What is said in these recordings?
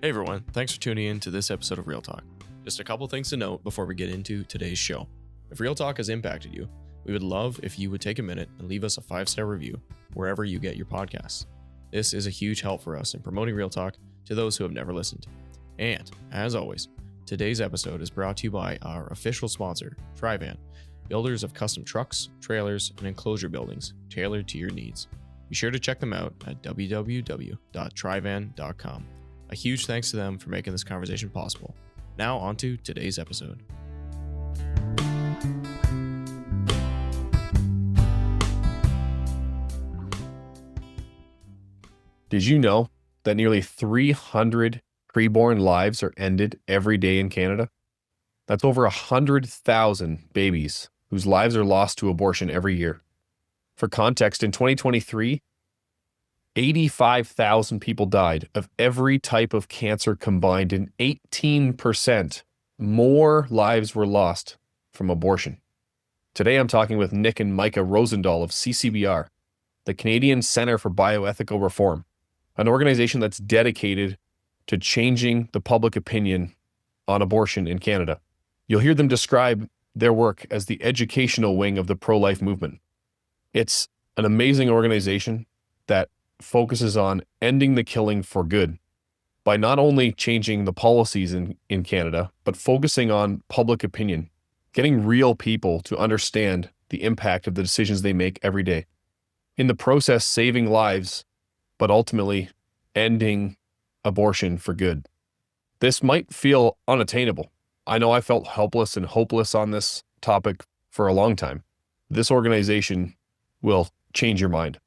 Hey everyone, thanks for tuning in to this episode of Real Talk. Just a couple things to note before we get into today's show. If Real Talk has impacted you, we would love if you would take a minute and leave us a 5-star review wherever you get your podcasts. This is a huge help for us in promoting Real Talk to those who have never listened. And, as always, today's episode is brought to you by our official sponsor, Trivan, builders of custom trucks, trailers, and enclosure buildings tailored to your needs. Be sure to check them out at www.trivan.com. A huge thanks to them for making this conversation possible. Now on to today's episode. Did you know that nearly 300 preborn lives are ended every day in Canada? That's over 100,000 babies whose lives are lost to abortion every year. For context, in 2023, 85,000 people died of every type of cancer combined, and 18% more lives were lost from abortion. Today, I'm talking with Nick and Maaike Rosendal of CCBR, the Canadian Centre for Bioethical Reform, an organization that's dedicated to changing the public opinion on abortion in Canada. You'll hear them describe their work as the educational wing of the pro-life movement. It's an amazing organization that focuses on ending the killing for good by not only changing the policies in Canada, but focusing on public opinion, getting real people to understand the impact of the decisions they make every day. In the process, saving lives, but ultimately ending abortion for good. This might feel unattainable. I know I felt helpless and hopeless on this topic for a long time. This organization will change your mind.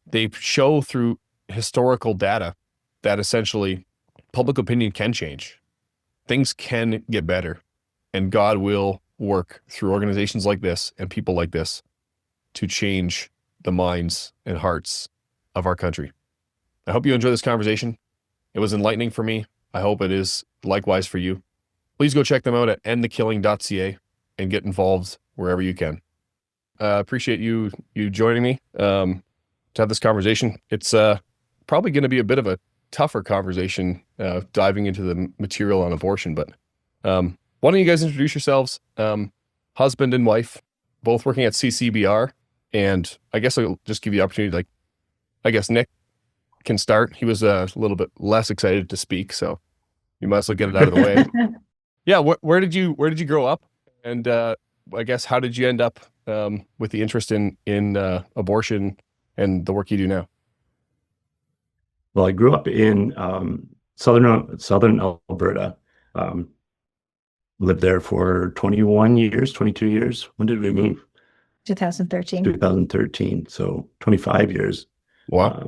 They show through historical data that essentially public opinion can change. Things can get better, and God will work through organizations like this and people like this to change the minds and hearts of our country. I hope you enjoy this conversation. It was enlightening for me. I hope it is likewise for you. Please go check them out at endthekilling.ca and get involved wherever you can. Appreciate you joining me to have this conversation. It's probably going to be a bit of a tougher conversation diving into the material on abortion, but why don't you guys introduce yourselves? Husband and wife, both working at CCBR, and I guess I'll just give you the opportunity, I guess Nick can start. He was a little bit less excited to speak, so you might as well get it out of the way. Yeah, where did you grow up? And I guess how did you end up with the interest in abortion and the work you do now? Well, I grew up in southern Alberta. Lived there for 21 years, 22 years. When did we move? 2013. 2013, so 25 years. Wow.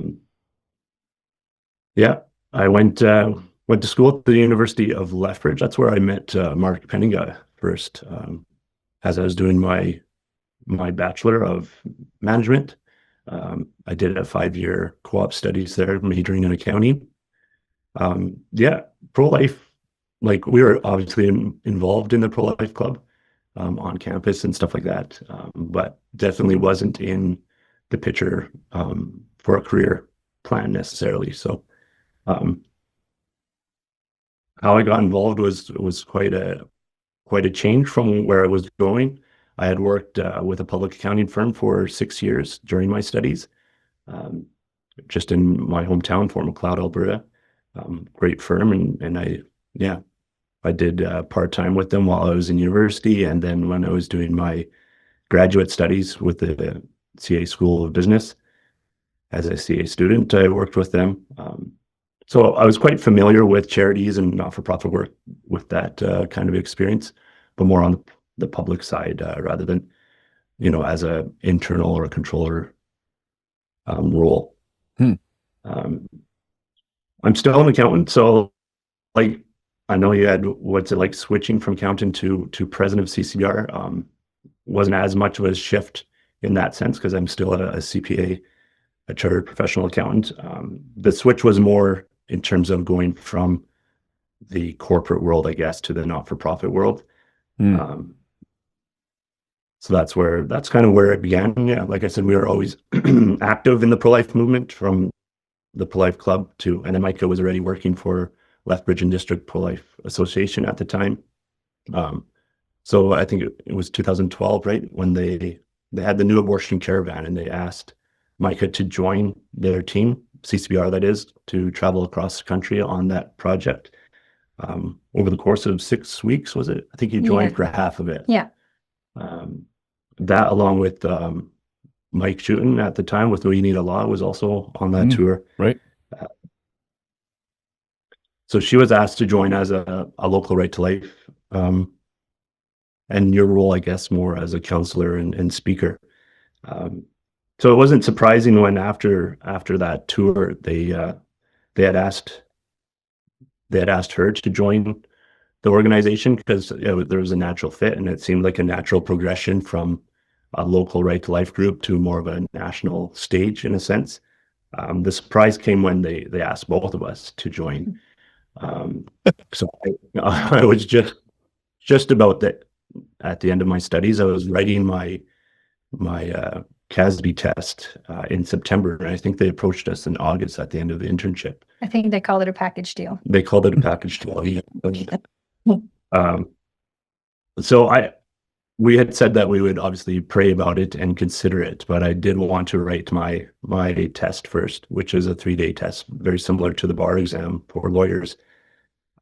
Yeah, I went to school at the University of Lethbridge. That's where I met Mark Penninga first, as I was doing my Bachelor of Management. I did a 5-year co-op studies there, majoring in accounting. Pro-life, we were obviously involved in the pro-life club on campus and stuff like that, but definitely wasn't in the picture for a career plan necessarily. So how I got involved was quite a change from where I was going. I had worked with a public accounting firm for 6 years during my studies, just in my hometown, Fort Macleod, Alberta. Great firm, and I did part-time with them while I was in university, and then when I was doing my graduate studies with the CA School of Business, as a CA student, I worked with them. So I was quite familiar with charities and not-for-profit work with that kind of experience, but more on the public side rather than, as a internal or a controller role. I'm still an accountant, so I know you had what's it like switching from accountant to president of CCBR. Wasn't as much of a shift in that sense because I'm still a CPA, a chartered professional accountant. The switch was more in terms of going from the corporate world, I guess, to the not-for-profit world. So that's kind of where it began. Yeah, like I said, we were always active in the pro-life movement from the pro-life club and then Maaike was already working for Lethbridge and District Pro-Life Association at the time. So I think it was 2012, right, when they had the new abortion caravan, and they asked Maaike to join their team, CCBR that is, to travel across the country on that project. Over the course of 6 weeks, was it? I think he joined for half of it. Yeah. That, along with Mike Shooten at the time with We Need a Law, was also on that tour. Right. So she was asked to join as a local right to life, and your role, I guess, more as a counselor and speaker. So it wasn't surprising when after that tour they had asked her to join the organization, because there was a natural fit, and it seemed like a natural progression from a local right to life group to more of a national stage in a sense. The surprise came when they asked both of us to join. So I was just about that at the end of my studies. I was writing my CASB test in September, and I think they approached us in August at the end of the internship. I think they called it a package deal. They called it a package deal. Yeah. So we had said that we would obviously pray about it and consider it, but I did want to write my test first, which is a 3-day test, very similar to the bar exam for lawyers.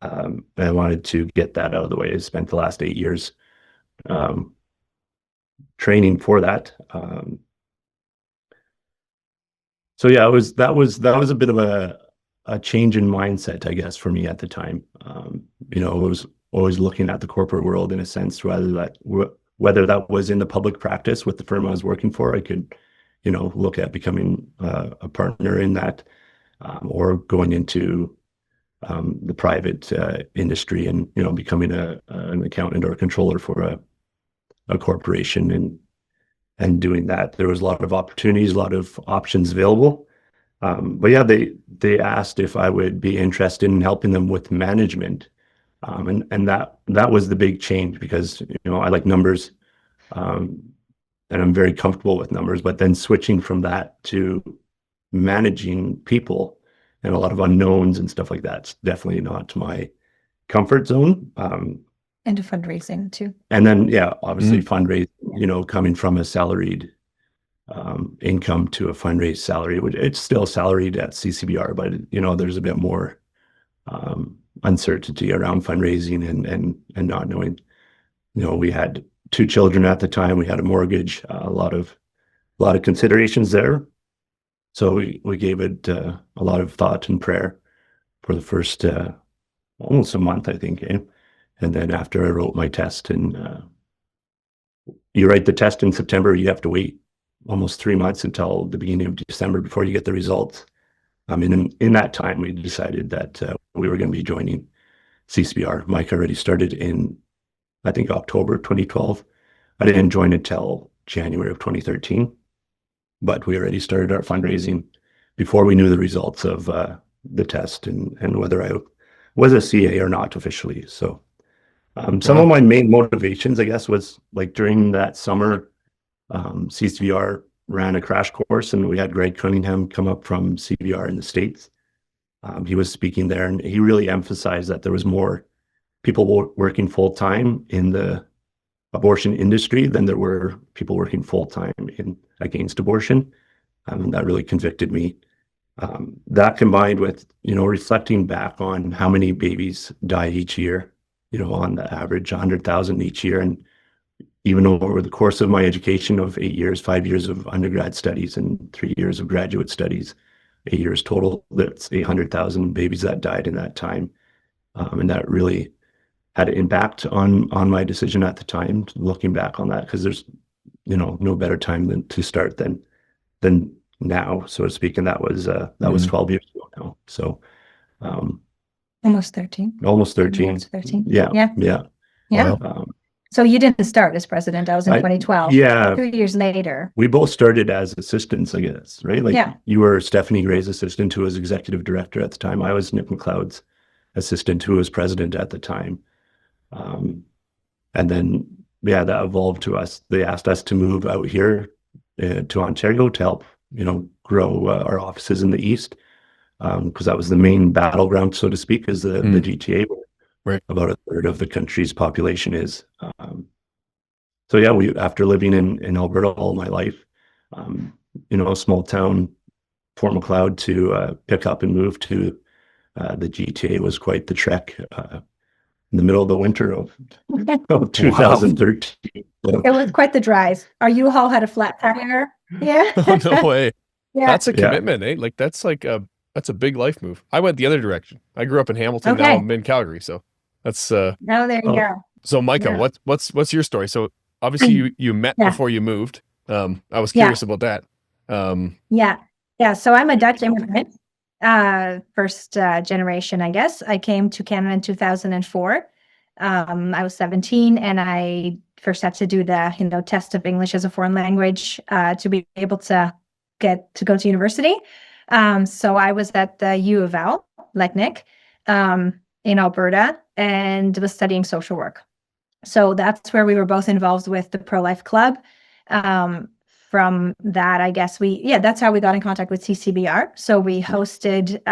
And I wanted to get that out of the way. I spent the last 8 years training for that. So yeah, that was a bit of a change in mindset, I guess, for me at the time. I was always looking at the corporate world in a sense, whether that was in the public practice with the firm I was working for. I could, look at becoming a partner in that, or going into the private industry and becoming an accountant or a controller for a corporation and doing that. There was a lot of opportunities, a lot of options available. But yeah, they asked if I would be interested in helping them with management. And that was the big change, because I like numbers, and I'm very comfortable with numbers. But then switching from that to managing people and a lot of unknowns and stuff like that's definitely not my comfort zone. And to fundraising too. And then obviously fundraising, coming from a salaried income to a fundraised salary, which it's still salaried at CCBR, but there's a bit more uncertainty around fundraising and not knowing. We had 2 children at the time. We had a mortgage, a lot of considerations there. So we gave it a lot of thought and prayer for the first almost a month, I think. And then after I wrote my test, and you write the test in September, you have to wait almost 3 months until the beginning of December before you get the results. In that time, we decided that we were going to be joining CCBR. Maaike already started in, I think, October 2012. I didn't join until January of 2013, but we already started our fundraising before we knew the results of the test and whether I was a CA or not officially. So some of my main motivations, I guess, was like during that summer, CCBR ran a crash course, and we had Greg Cunningham come up from CBR in the States. He was speaking there, and he really emphasized that there was more people working full-time in the abortion industry than there were people working full-time against abortion. That really convicted me. That combined with, reflecting back on how many babies die each year, on the average 100,000 each year. And even over the course of my education of 8 years, 5 years of undergrad studies and 3 years of graduate studies, 8 years total, that's 800,000 babies that died in that time. And that really had an impact on my decision at the time, looking back on that, because there's, no better time to start than now, so to speak. And that was 12 years ago now. So almost 13. Almost 13. Almost 13. Yeah. Wow. So you didn't start as president. That was in 2012. Yeah. 2 years later. We both started as assistants, I guess, right? Like, Yeah. You were Stephanie Gray's assistant, who was executive director at the time. I was Nick McLeod's assistant, who was president at the time. And then, that evolved to us. They asked us to move out here to Ontario to help, grow our offices in the East. because that was the main battleground, so to speak, is the GTA, where Right. about a third of the country's population is. So yeah, after living in Alberta all my life, a small town, Fort Macleod, to pick up and move to the GTA was quite the trek in the middle of the winter of 2013. It was quite the drive. Our U-Haul had a flat tire. Yeah. Oh, no way. Yeah. That's a commitment, eh? Like that's a big life move. I went the other direction. I grew up in Hamilton. Now I'm in Calgary. So that's Oh, there you go. So Maaike, Yeah. what's your story? So obviously you met before you moved. I was curious about that. Yeah. So I'm a Dutch immigrant, first generation, I guess. I came to Canada in 2004. I was 17, and I first had to do the test of English as a foreign language to be able to get to go to university. So I was at the U of L, like Nick, in Alberta, and was studying social work. So that's where we were both involved with the pro-life club. From that, I guess that's how we got in contact with CCBR. So we hosted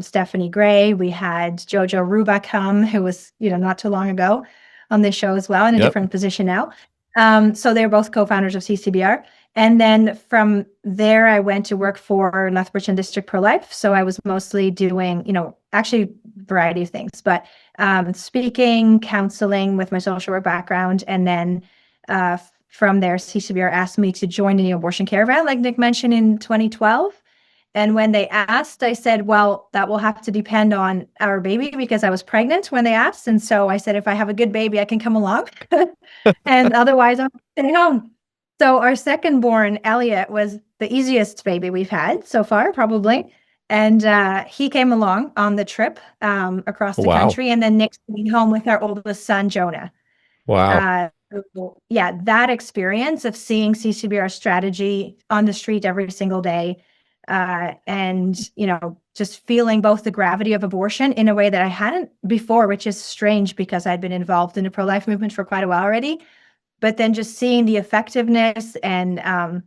Stephanie Gray. We had Jojo Ruba come, who was, not too long ago on this show as well, in a different position now. So they're both co-founders of CCBR. And then from there, I went to work for Lethbridge District Pro-Life. So I was mostly doing, actually a variety of things, but speaking, counseling with my social work background. And then from there, CCBR asked me to join the abortion caravan, like Nick mentioned, in 2012. And when they asked, I said, well, that will have to depend on our baby, because I was pregnant when they asked. And so I said, if I have a good baby, I can come along. And otherwise, I'm staying home. So our second born, Elliot, was the easiest baby we've had so far, probably. And he came along on the trip across the country. And then Nick's staying home with our oldest son, Jonah. Wow. That experience of seeing CCBR strategy on the street every single day, and just feeling both the gravity of abortion in a way that I hadn't before, which is strange because I'd been involved in the pro-life movement for quite a while already, but then just seeing the effectiveness and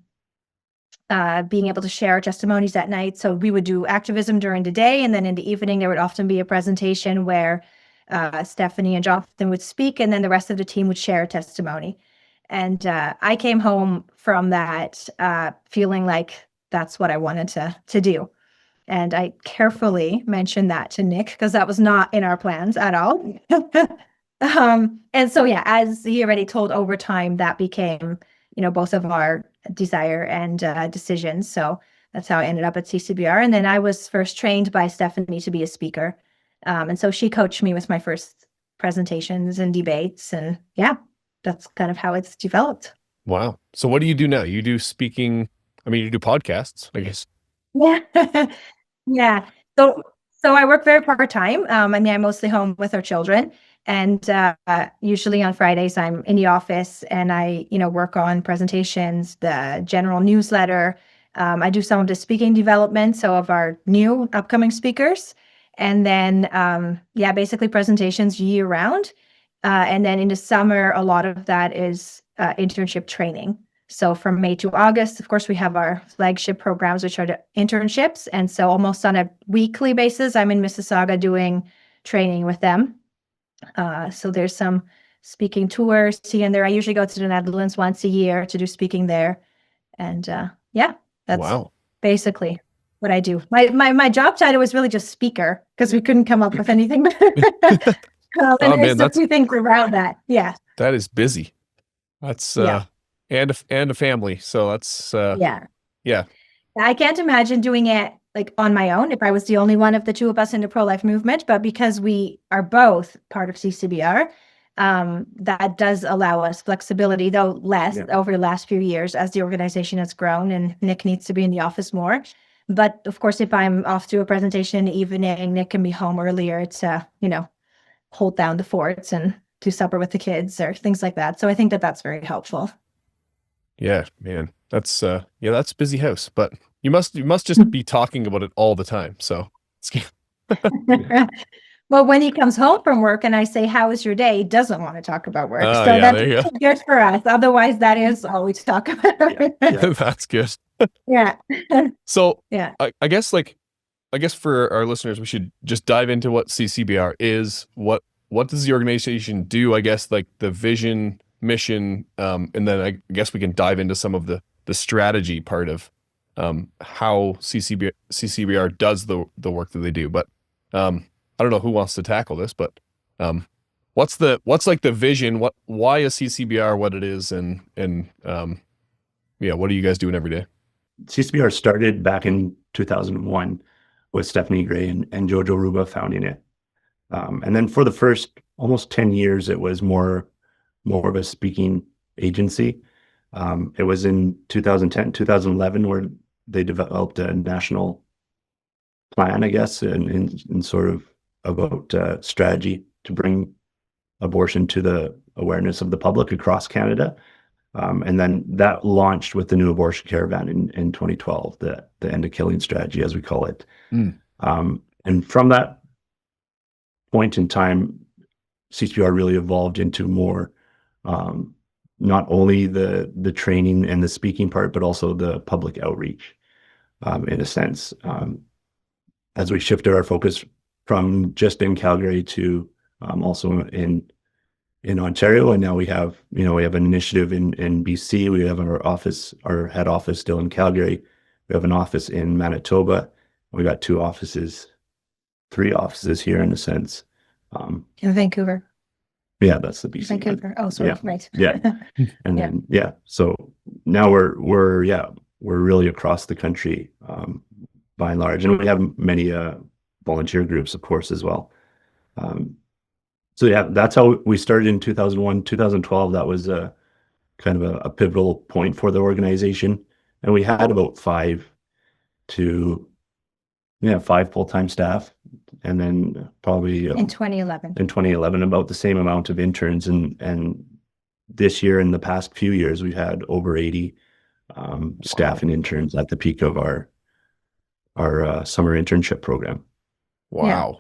being able to share testimonies at night. So we would do activism during the day, and then in the evening there would often be a presentation where Stephanie and Jonathan would speak, and then the rest of the team would share a testimony. And I came home from that feeling like that's what I wanted to do. And I carefully mentioned that to Nick, because that was not in our plans at all. And so, as he already told, over time, that became, both of our desire and decisions. So that's how I ended up at CCBR. And then I was first trained by Stephanie to be a speaker. And so she coached me with my first presentations and debates. And that's kind of how it's developed. Wow. So what do you do now? You do speaking. I mean, you do podcasts, I guess. Yeah. Yeah. So I work very part-time. I'm mostly home with our children. And usually on Fridays, I'm in the office, and I, work on presentations, the general newsletter. I do some of the speaking development, so of our new upcoming speakers. And then, basically presentations year round. And then in the summer, a lot of that is internship training. So from May to August, of course, we have our flagship programs, which are the internships. And so almost on a weekly basis, I'm in Mississauga doing training with them. So there's some speaking tours here and there. I usually go to the Netherlands once a year to do speaking there. And that's basically what I do. My job title was really just speaker, because we couldn't come up with anything better. And there's a few things around that. Yeah. That is busy. That's and a family. So that's yeah. I can't imagine doing it like on my own if I was the only one of the two of us in the pro-life movement, but because we are both part of CCBR, that does allow us flexibility, though less over the last few years as the organization has grown and Nick needs to be in the office more. But of course, if I'm off to a presentation in the evening, Nick can be home earlier to, hold down the forts and do supper with the kids or things like that. So I think that that's very helpful. Yeah, man, that's that's a busy house, but you must just be talking about it all the time. So well, when he comes home from work and I say, how was your day? He doesn't want to talk about work. So that's good for us. Otherwise, that is all we talk about. That's good. Yeah. So I guess like I guess for our listeners, we should just dive into what CCBR is. What does the organization do? I guess like the vision, mission, and then I guess we can dive into some of the strategy part of how CCBR does the work that they do. But I don't know who wants to tackle this, but what's like the vision? Why is CCBR what it is, and what are you guys doing every day? CCBR started back in 2001 with Stephanie Gray and Jojo Ruba founding it. And then for the first almost 10 years, it was more of a speaking agency. It was in 2010, 2011 where they developed a national plan, I guess, in sort of about strategy to bring abortion to the awareness of the public across Canada. And then that launched with the new abortion caravan in 2012, the end of killing strategy, as we call it. And from that point in time, CCBR really evolved into more, not only the training and the speaking part, but also the public outreach, in a sense. As we shifted our focus from just in Calgary to also in Ontario, and now we have an initiative in BC. We have our head office still in Calgary. We have an office in Manitoba. We got three offices here in a sense. In Vancouver. Yeah, that's the BC Vancouver. one. Oh, sorry. Yeah. Right. Yeah. And then so now we're really across the country, by and large, and we have many volunteer groups, of course, as well. So yeah, that's how we started in 2001, 2012. That was a kind of a pivotal point for the organization, and we had about five full-time staff, and then probably In 2011. in 2011 about the same amount of interns, and this year, in the past few years, we've had over 80 staff and interns at the peak of our summer internship program. Wow.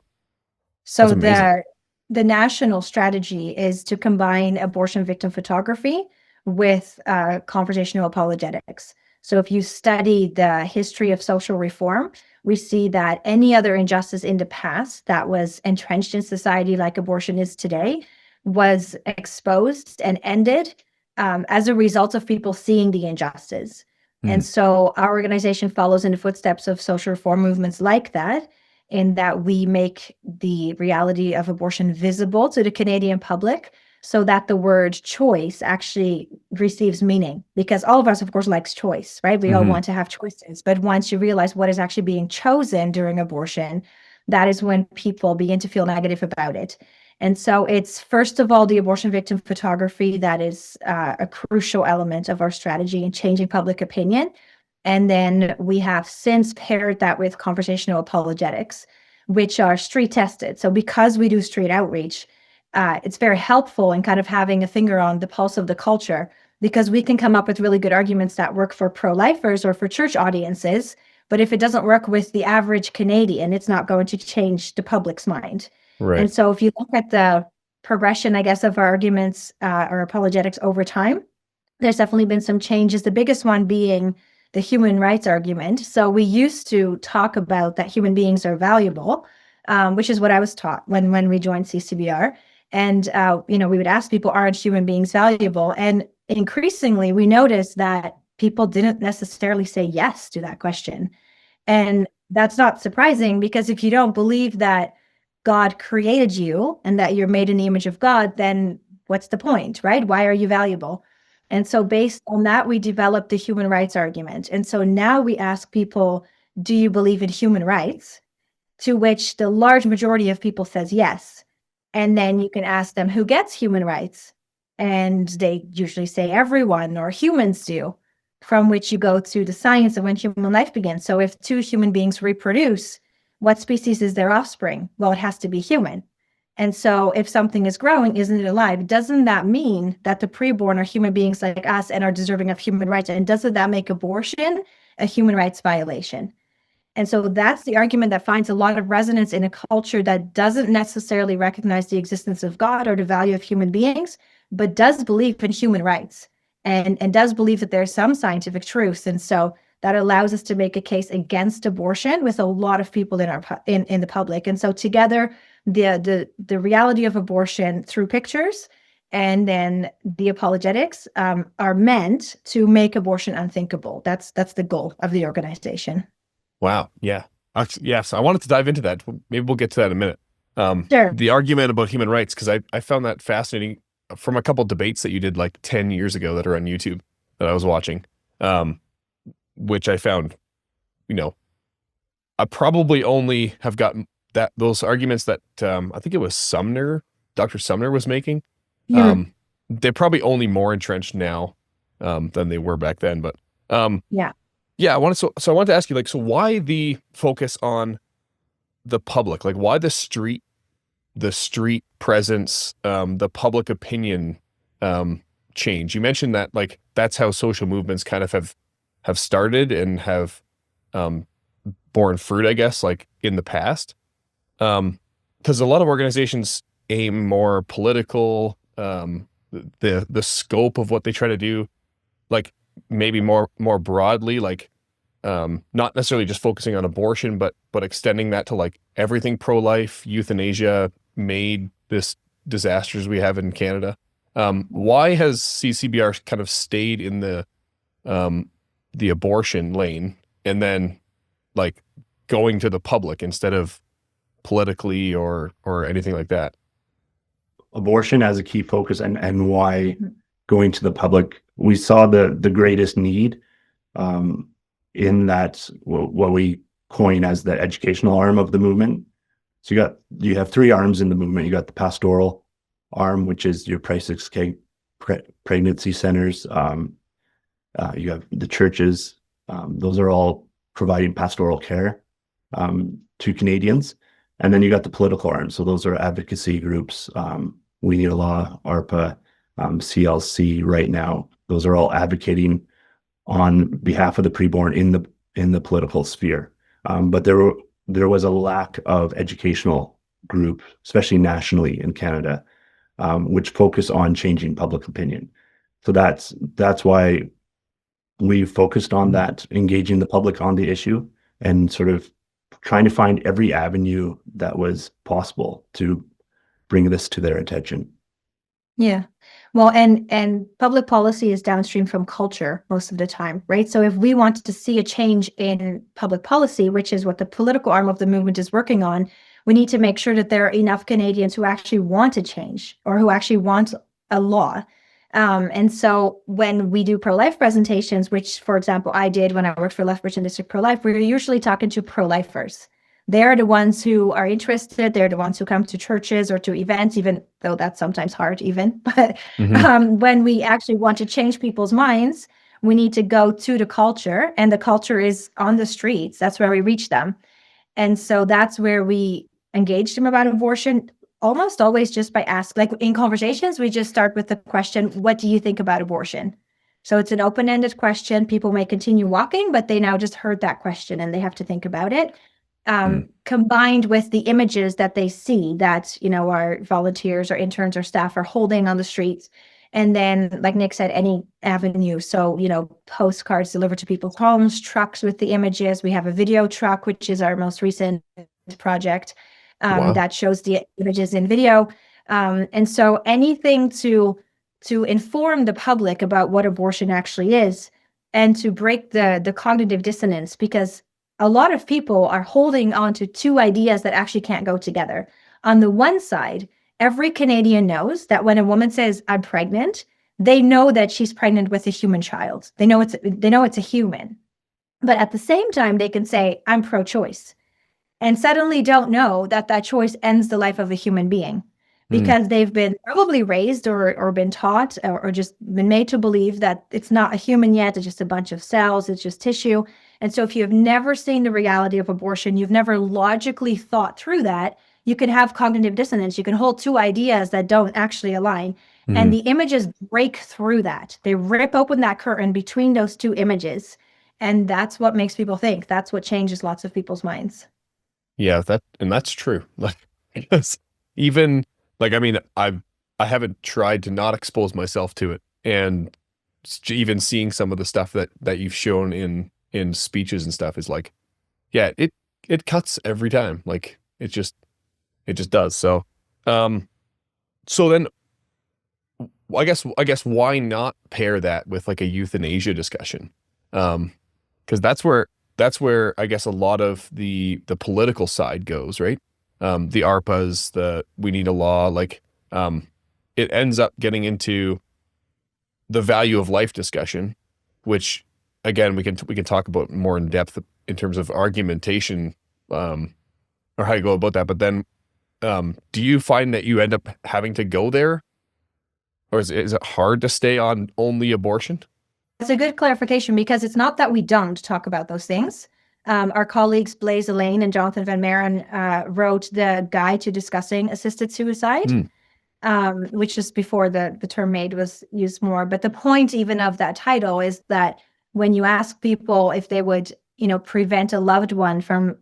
So That's amazing. the national strategy is to combine abortion victim photography with conversational apologetics. So if you study the history of social reform, we see that any other injustice in the past that was entrenched in society, like abortion is today, was exposed and ended as a result of people seeing the injustice. And so our organization follows in the footsteps of social reform movements like that, in that we make the reality of abortion visible to the Canadian public so that the word choice actually receives meaning. Because all of us, of course, likes choice, right? We all want to have choices. But once you realize what is actually being chosen during abortion, that is when people begin to feel negative about it. And so it's, first of all, the abortion victim photography that is a crucial element of our strategy in changing public opinion. And then we have since paired that with conversational apologetics, which are street tested. So because we do street outreach, it's very helpful in kind of having a finger on the pulse of the culture, because we can come up with really good arguments that work for pro-lifers or for church audiences. But if it doesn't work with the average Canadian, it's not going to change the public's mind. Right. And so if you look at the progression, I guess, of our arguments or apologetics over time, there's definitely been some changes. The biggest one being the human rights argument. So we used to talk about that human beings are valuable, which is what I was taught when we joined CCBR. And, we would ask people, aren't human beings valuable? And increasingly, we noticed that people didn't necessarily say yes to that question. And that's not surprising, because if you don't believe that God created you and that you're made in the image of God, then what's the point, right? Why are you valuable? And so based on that, we developed the human rights argument. And so now we ask people, do you believe in human rights? To which the large majority of people says yes. And then you can ask them, who gets human rights? And they usually say everyone, or humans do, from which you go to the science of when human life begins. So if two human beings reproduce, what species is their offspring? Well, it has to be human. And so if something is growing, isn't it alive? Doesn't that mean that the preborn are human beings like us and are deserving of human rights? And doesn't that make abortion a human rights violation? And so that's the argument that finds a lot of resonance in a culture that doesn't necessarily recognize the existence of God or the value of human beings, but does believe in human rights and does believe that there's some scientific truth. And so that allows us to make a case against abortion with a lot of people in the public. And so together, the reality of abortion through pictures and then the apologetics are meant to make abortion unthinkable. That's the goal of the organization. Wow. Yeah. Yes. I wanted to dive into that. Maybe we'll get to that in a minute. Sure. The argument about human rights, because I found that fascinating from a couple debates that you did like 10 years ago that are on YouTube that I was watching, which I found, I probably only have gotten those arguments that I think it was Dr. Sumner was making. Yeah. They're probably only more entrenched now than they were back then. But Yeah. I wanted to ask you, so why the focus on the public? Like, why the street presence, the public opinion change? You mentioned that that's how social movements kind of have started and have borne fruit, I guess, in the past. Because a lot of organizations aim more political, the scope of what they try to do, maybe more broadly, not necessarily just focusing on abortion, but extending that to everything pro-life, euthanasia, made this disasters we have in Canada. Why has CCBR kind of stayed in the abortion lane and then going to the public instead of politically or anything like that? Abortion as a key focus, and why going to the public? We saw the greatest need in that, what we coin as the educational arm of the movement. So you have three arms in the movement. You got the pastoral arm, which is your crisis pregnancy centers. You have the churches. Those are all providing pastoral care to Canadians. And then you got the political arm. So those are advocacy groups. We Need a Law, ARPA, CLC right now. Those are all advocating on behalf of the preborn in the political sphere. But there was a lack of educational group, especially nationally in Canada, which focus on changing public opinion. So that's why we focused on that, engaging the public on the issue and sort of trying to find every avenue that was possible to bring this to their attention. Yeah. Well, and public policy is downstream from culture most of the time, right? So if we want to see a change in public policy, which is what the political arm of the movement is working on, we need to make sure that there are enough Canadians who actually want to change or who actually want a law. And so when we do pro-life presentations, which, for example, I did when I worked for Lethbridge and District Pro-Life, we're usually talking to pro-lifers. They're the ones who are interested. They're the ones who come to churches or to events, even though that's sometimes hard even. But when we actually want to change people's minds, we need to go to the culture, and the culture is on the streets. That's where we reach them. And so that's where we engage them about abortion, almost always just by asking, in conversations, we just start with the question, what do you think about abortion? So it's an open-ended question. People may continue walking, but they now just heard that question and they have to think about it. Combined with the images that they see that, our volunteers or interns or staff are holding on the streets. And then, like Nick said, any avenue. So, postcards delivered to people's homes, trucks with the images. We have a video truck, which is our most recent project that shows the images in video. And so anything to inform the public about what abortion actually is and to break the cognitive dissonance, because a lot of people are holding on to two ideas that actually can't go together. On the one side, every Canadian knows that when a woman says, I'm pregnant, they know that she's pregnant with a human child. They know it's a human. But at the same time, they can say, I'm pro-choice, and suddenly don't know that that choice ends the life of a human being, because they've been probably raised or been taught or just been made to believe that it's not a human yet. It's just a bunch of cells. It's just tissue. And so if you have never seen the reality of abortion, you've never logically thought through that, you can have cognitive dissonance. You can hold two ideas that don't actually align. And the images break through that. They rip open that curtain between those two images. And that's what makes people think. That's what changes lots of people's minds. Yeah, that's true. Because even I haven't tried to not expose myself to it, and even seeing some of the stuff that you've shown in in speeches and stuff is like, yeah, it cuts every time. Like it just does. So, so then I guess why not pair that with like a euthanasia discussion? Because that's where I guess a lot of the political side goes, right? The ARPAs, the we need a law, like it ends up getting into the value of life discussion, which again we can talk about more in depth in terms of argumentation, or how you go about that. But then, do you find that you end up having to go there, or is it hard to stay on only abortion? That's a good clarification, because it's not that we don't talk about those things. Our colleagues Blaise Elaine and Jonathan Van Maren wrote the Guide to Discussing Assisted Suicide, which is before the term MAID was used more. But the point even of that title is that when you ask people if they would, prevent a loved one from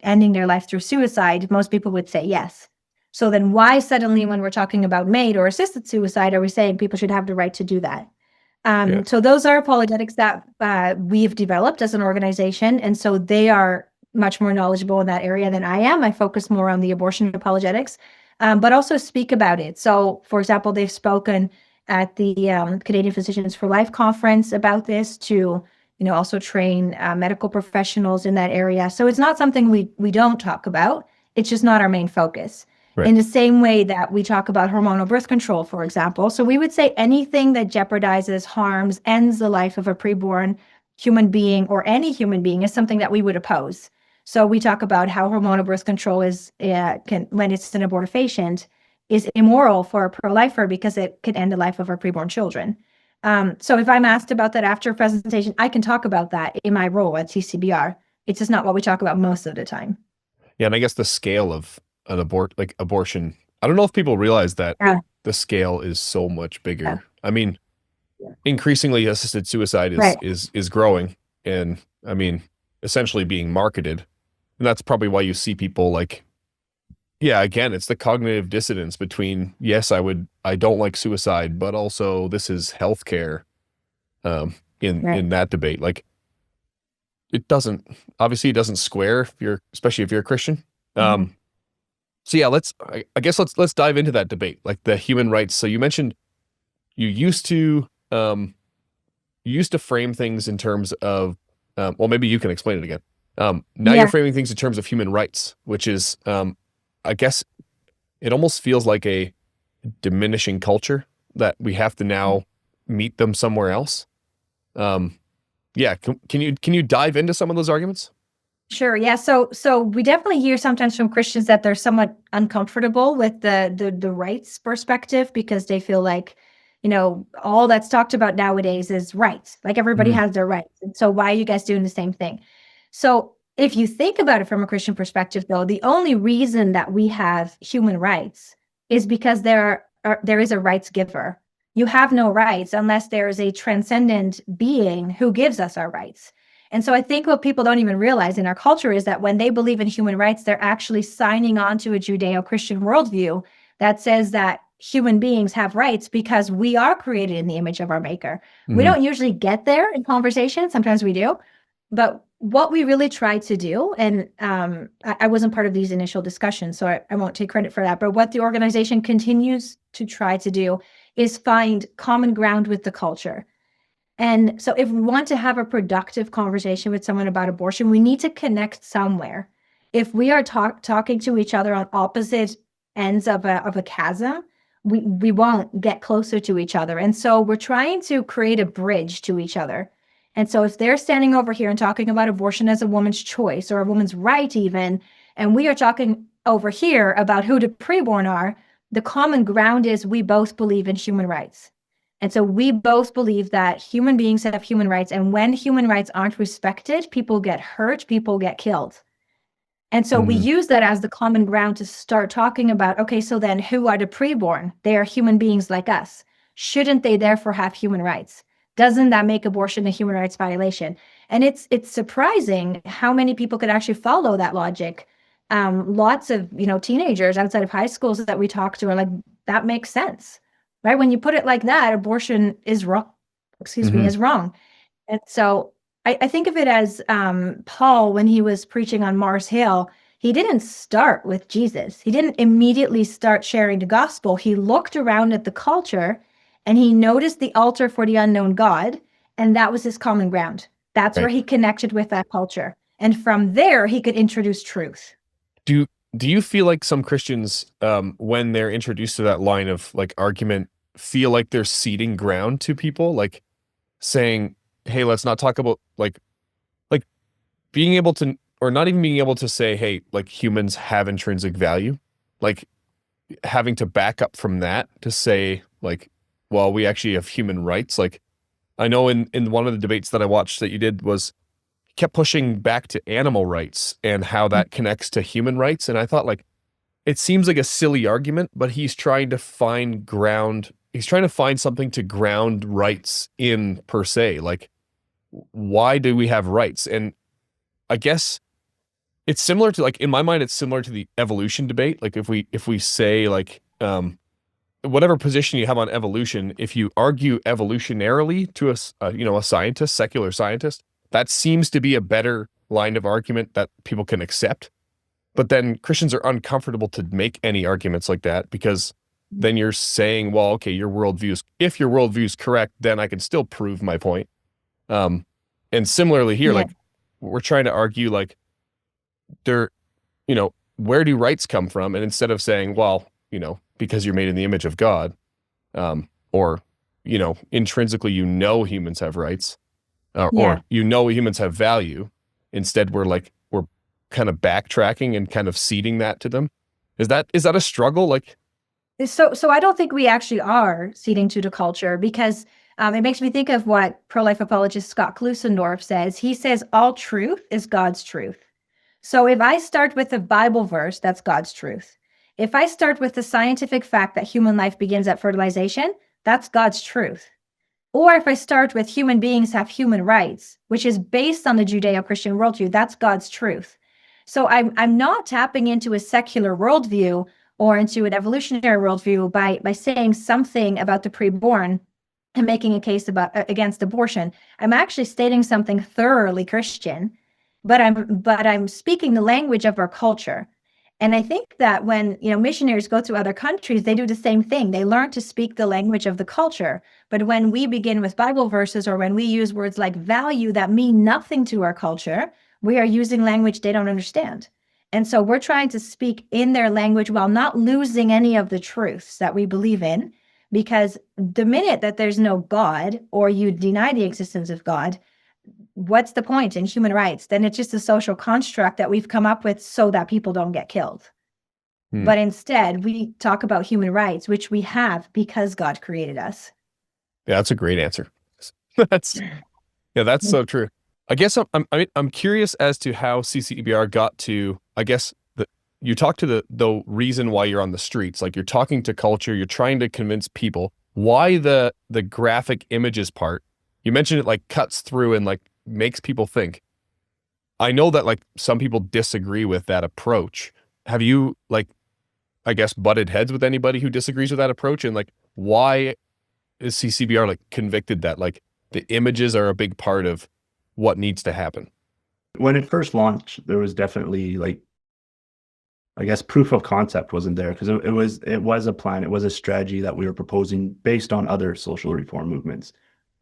ending their life through suicide, most people would say yes. So then why suddenly, when we're talking about MAID or assisted suicide, are we saying people should have the right to do that? So those are apologetics that we've developed as an organization. And so they are much more knowledgeable in that area than I am. I focus more on the abortion apologetics, but also speak about it. So, for example, they've spoken at the Canadian Physicians for Life conference about this to, also train medical professionals in that area. So it's not something we don't talk about. It's just not our main focus. Right. In the same way that we talk about hormonal birth control, for example. So we would say anything that jeopardizes, harms, ends the life of a preborn human being or any human being is something that we would oppose. So we talk about how hormonal birth control is, when it's an abortifacient, is immoral for a pro-lifer because it could end the life of our preborn children. So if I'm asked about that after a presentation, I can talk about that in my role at CCBR. It's just not what we talk about most of the time. Yeah, and I guess the scale of an abortion, I don't know if people realize that the scale is so much bigger. Yeah. I mean, increasingly assisted suicide is growing, and I mean, essentially being marketed. And that's probably why you see people like, again, it's the cognitive dissonance between, yes, I don't like suicide, but also this is healthcare, in that debate. Like it doesn't square especially if you're a Christian. So yeah, let's dive into that debate, like the human rights. So you mentioned you used to frame things in terms of, well, maybe you can explain it again. Now you're framing things in terms of human rights, which is, I guess it almost feels like a diminishing culture that we have to now meet them somewhere else. Can you dive into some of those arguments? Sure. Yeah. So we definitely hear sometimes from Christians that they're somewhat uncomfortable with the rights perspective because they feel like, all that's talked about nowadays is rights. Like everybody has their rights. And so why are you guys doing the same thing? So if you think about it from a Christian perspective, though, the only reason that we have human rights is because there is a rights giver. You have no rights unless there is a transcendent being who gives us our rights. And so I think what people don't even realize in our culture is that when they believe in human rights, they're actually signing on to a Judeo-Christian worldview that says that human beings have rights because we are created in the image of our maker. We don't usually get there in conversation. Sometimes we do. But what we really try to do, and I wasn't part of these initial discussions, so I won't take credit for that, but what the organization continues to try to do is find common ground with the culture. And so if we want to have a productive conversation with someone about abortion, we need to connect somewhere. If we are talking to each other on opposite ends of a chasm, we won't get closer to each other. And so we're trying to create a bridge to each other. And so if they're standing over here and talking about abortion as a woman's choice or a woman's right even, and we are talking over here about who the preborn are, the common ground is we both believe in human rights. And so we both believe that human beings have human rights. And when human rights aren't respected, people get hurt, people get killed. And so we use that as the common ground to start talking about, okay, so then who are the preborn? They are human beings like us. Shouldn't they therefore have human rights? Doesn't that make abortion a human rights violation? And it's surprising how many people could actually follow that logic. Lots of, teenagers outside of high schools that we talk to are like, that makes sense. Right? When you put it like that, abortion is wrong. Is wrong. And so I think of it as Paul, when he was preaching on Mars Hill, he didn't start with Jesus. He didn't immediately start sharing the gospel. He looked around at the culture and he noticed the altar for the unknown God, and that was his common ground. That's where Right. he connected with that culture. And from there, he could introduce truth. Do you feel like some Christians, when they're introduced to that line of like argument, feel like they're ceding ground to people, like saying, "Hey, let's not talk about like being able to, or not even being able to say, hey, like humans have intrinsic value," like having to back up from that to say, like, well, we actually have human rights. Like, I know in one of the debates that I watched that you did was kept pushing back to animal rights and how that connects to human rights. And I thought, like, it seems like a silly argument, but he's trying to find ground. He's trying to find something to ground rights in, per se. Like, why do we have rights? And I guess it's similar to, like, in my mind, it's similar to the evolution debate. Like, if we say, like, whatever position you have on evolution, if you argue evolutionarily to a scientist, secular scientist, that seems to be a better line of argument that people can accept. But then Christians are uncomfortable to make any arguments like that, because then you're saying, well, okay, if your worldview is correct, then I can still prove my point. And similarly here, Yeah. like, we're trying to argue, like, where do rights come from? And instead of saying, well, because you're made in the image of God, or, intrinsically, humans have rights, Yeah. or humans have value. Instead, we're kind of backtracking and kind of ceding that to them. Is that a struggle? Like, So I don't think we actually are ceding to the culture, because it makes me think of what pro-life apologist Scott Klusendorf says. He says all truth is God's truth. So if I start with a Bible verse, that's God's truth. If I start with the scientific fact that human life begins at fertilization, that's God's truth. Or if I start with human beings have human rights, which is based on the Judeo-Christian worldview, that's God's truth. So I'm not tapping into a secular worldview or into an evolutionary worldview by saying something about the preborn and making a case against abortion. I'm actually stating something thoroughly Christian, but I'm speaking the language of our culture. And I think that when missionaries go to other countries, they do the same thing. They learn to speak the language of the culture. But when we begin with Bible verses, or when we use words like value that mean nothing to our culture, we are using language they don't understand. And so we're trying to speak in their language while not losing any of the truths that we believe in, because the minute that there's no God, or you deny the existence of God, what's the point in human rights? Then it's just a social construct that we've come up with so that people don't get killed. But instead, we talk about human rights, which we have because God created us. Yeah, that's a great answer. That's so true. I guess I'm curious as to how CCBR got to, I guess, you talk to the reason why you're on the streets. Like, you're talking to culture, you're trying to convince people. Why the graphic images part? You mentioned it, like, cuts through and, like, makes people think. I know that, like, some people disagree with that approach. Have you, like, I guess, butted heads with anybody who disagrees with that approach? And, like, why is CCBR, like, convicted that, like, the images are a big part of what needs to happen? When it first launched, there was definitely, like, I guess, proof of concept wasn't there, because it was a plan, it was a strategy that we were proposing based on other social reform movements.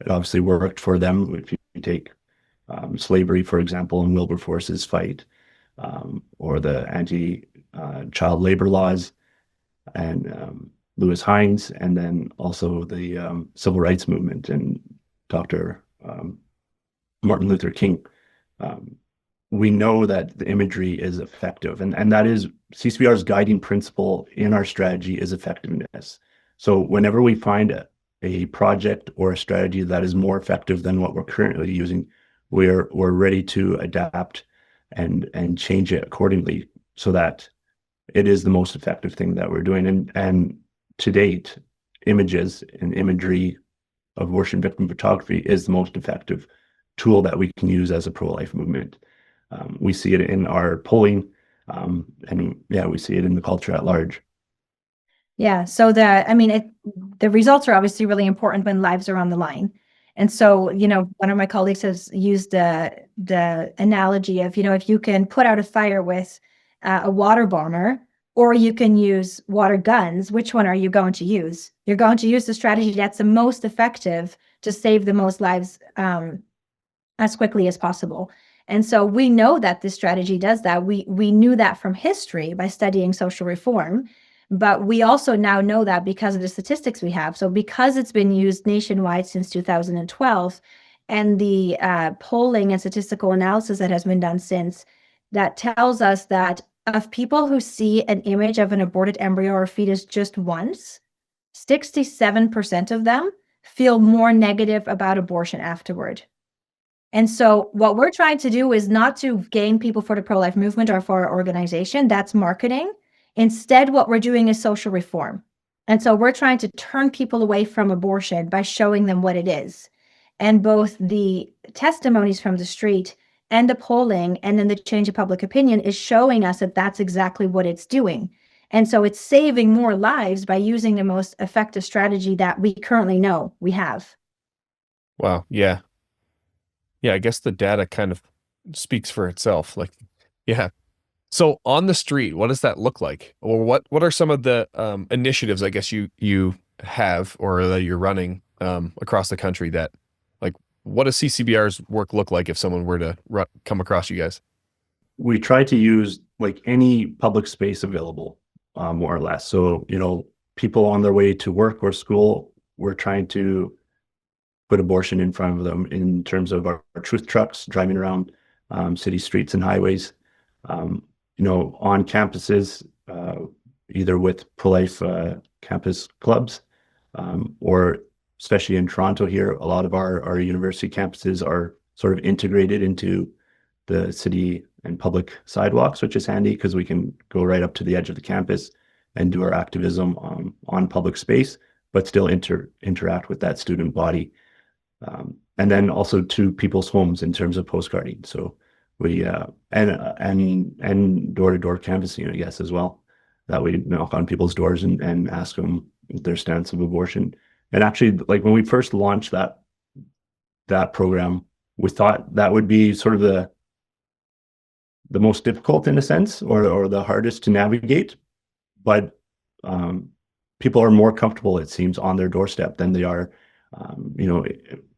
It obviously worked for them. If you take slavery, for example, and Wilberforce's fight, or the anti-child labor laws, and Lewis Hines, and then also the civil rights movement and Dr. Martin Luther King. We know that the imagery is effective, and that is CCBR's guiding principle in our strategy is effectiveness. So whenever we find a project or a strategy that is more effective than what we're currently using, we're ready to adapt and change it accordingly so that it is the most effective thing that we're doing. And to date, images and imagery of abortion victim photography is the most effective tool that we can use as a pro-life movement. We see it in our polling, and we see it in the culture at large. Yeah, so the results are obviously really important when lives are on the line. And so, one of my colleagues has used the analogy of, if you can put out a fire with a water bomber, or you can use water guns, which one are you going to use? You're going to use the strategy that's the most effective to save the most lives as quickly as possible. And so we know that this strategy does that. We knew that from history by studying social reform, but we also now know that because of the statistics we have. So because it's been used nationwide since 2012, and the polling and statistical analysis that has been done since, that tells us that of people who see an image of an aborted embryo or fetus just once, 67% of them feel more negative about abortion afterward. And so what we're trying to do is not to gain people for the pro-life movement or for our organization. That's marketing. Instead, what we're doing is social reform. And so we're trying to turn people away from abortion by showing them what it is. And both the testimonies from the street and the polling and then the change of public opinion is showing us that that's exactly what it's doing. And so it's saving more lives by using the most effective strategy that we currently know we have. Wow. Yeah. Yeah. I guess the data kind of speaks for itself. Like, yeah. So on the street, what does that look like? Or what are some of the initiatives, I guess, you have or that you're running across the country that, like, what does CCBR's work look like if someone were to come across you guys? We try to use like any public space available, more or less. So, people on their way to work or school, we're trying to put abortion in front of them in terms of our truth trucks driving around city streets and highways. On campuses, either with pro-life campus clubs, or especially in Toronto here, a lot of our university campuses are sort of integrated into the city and public sidewalks, which is handy because we can go right up to the edge of the campus and do our activism on public space, but still interact with that student body. And then also to people's homes in terms of postcarding. So we and door-to-door canvassing, I guess, as well, that we knock on people's doors and ask them their stance of abortion. And actually, like when we first launched that program, we thought that would be sort of the most difficult in a sense, or the hardest to navigate. But people are more comfortable, it seems, on their doorstep than they are,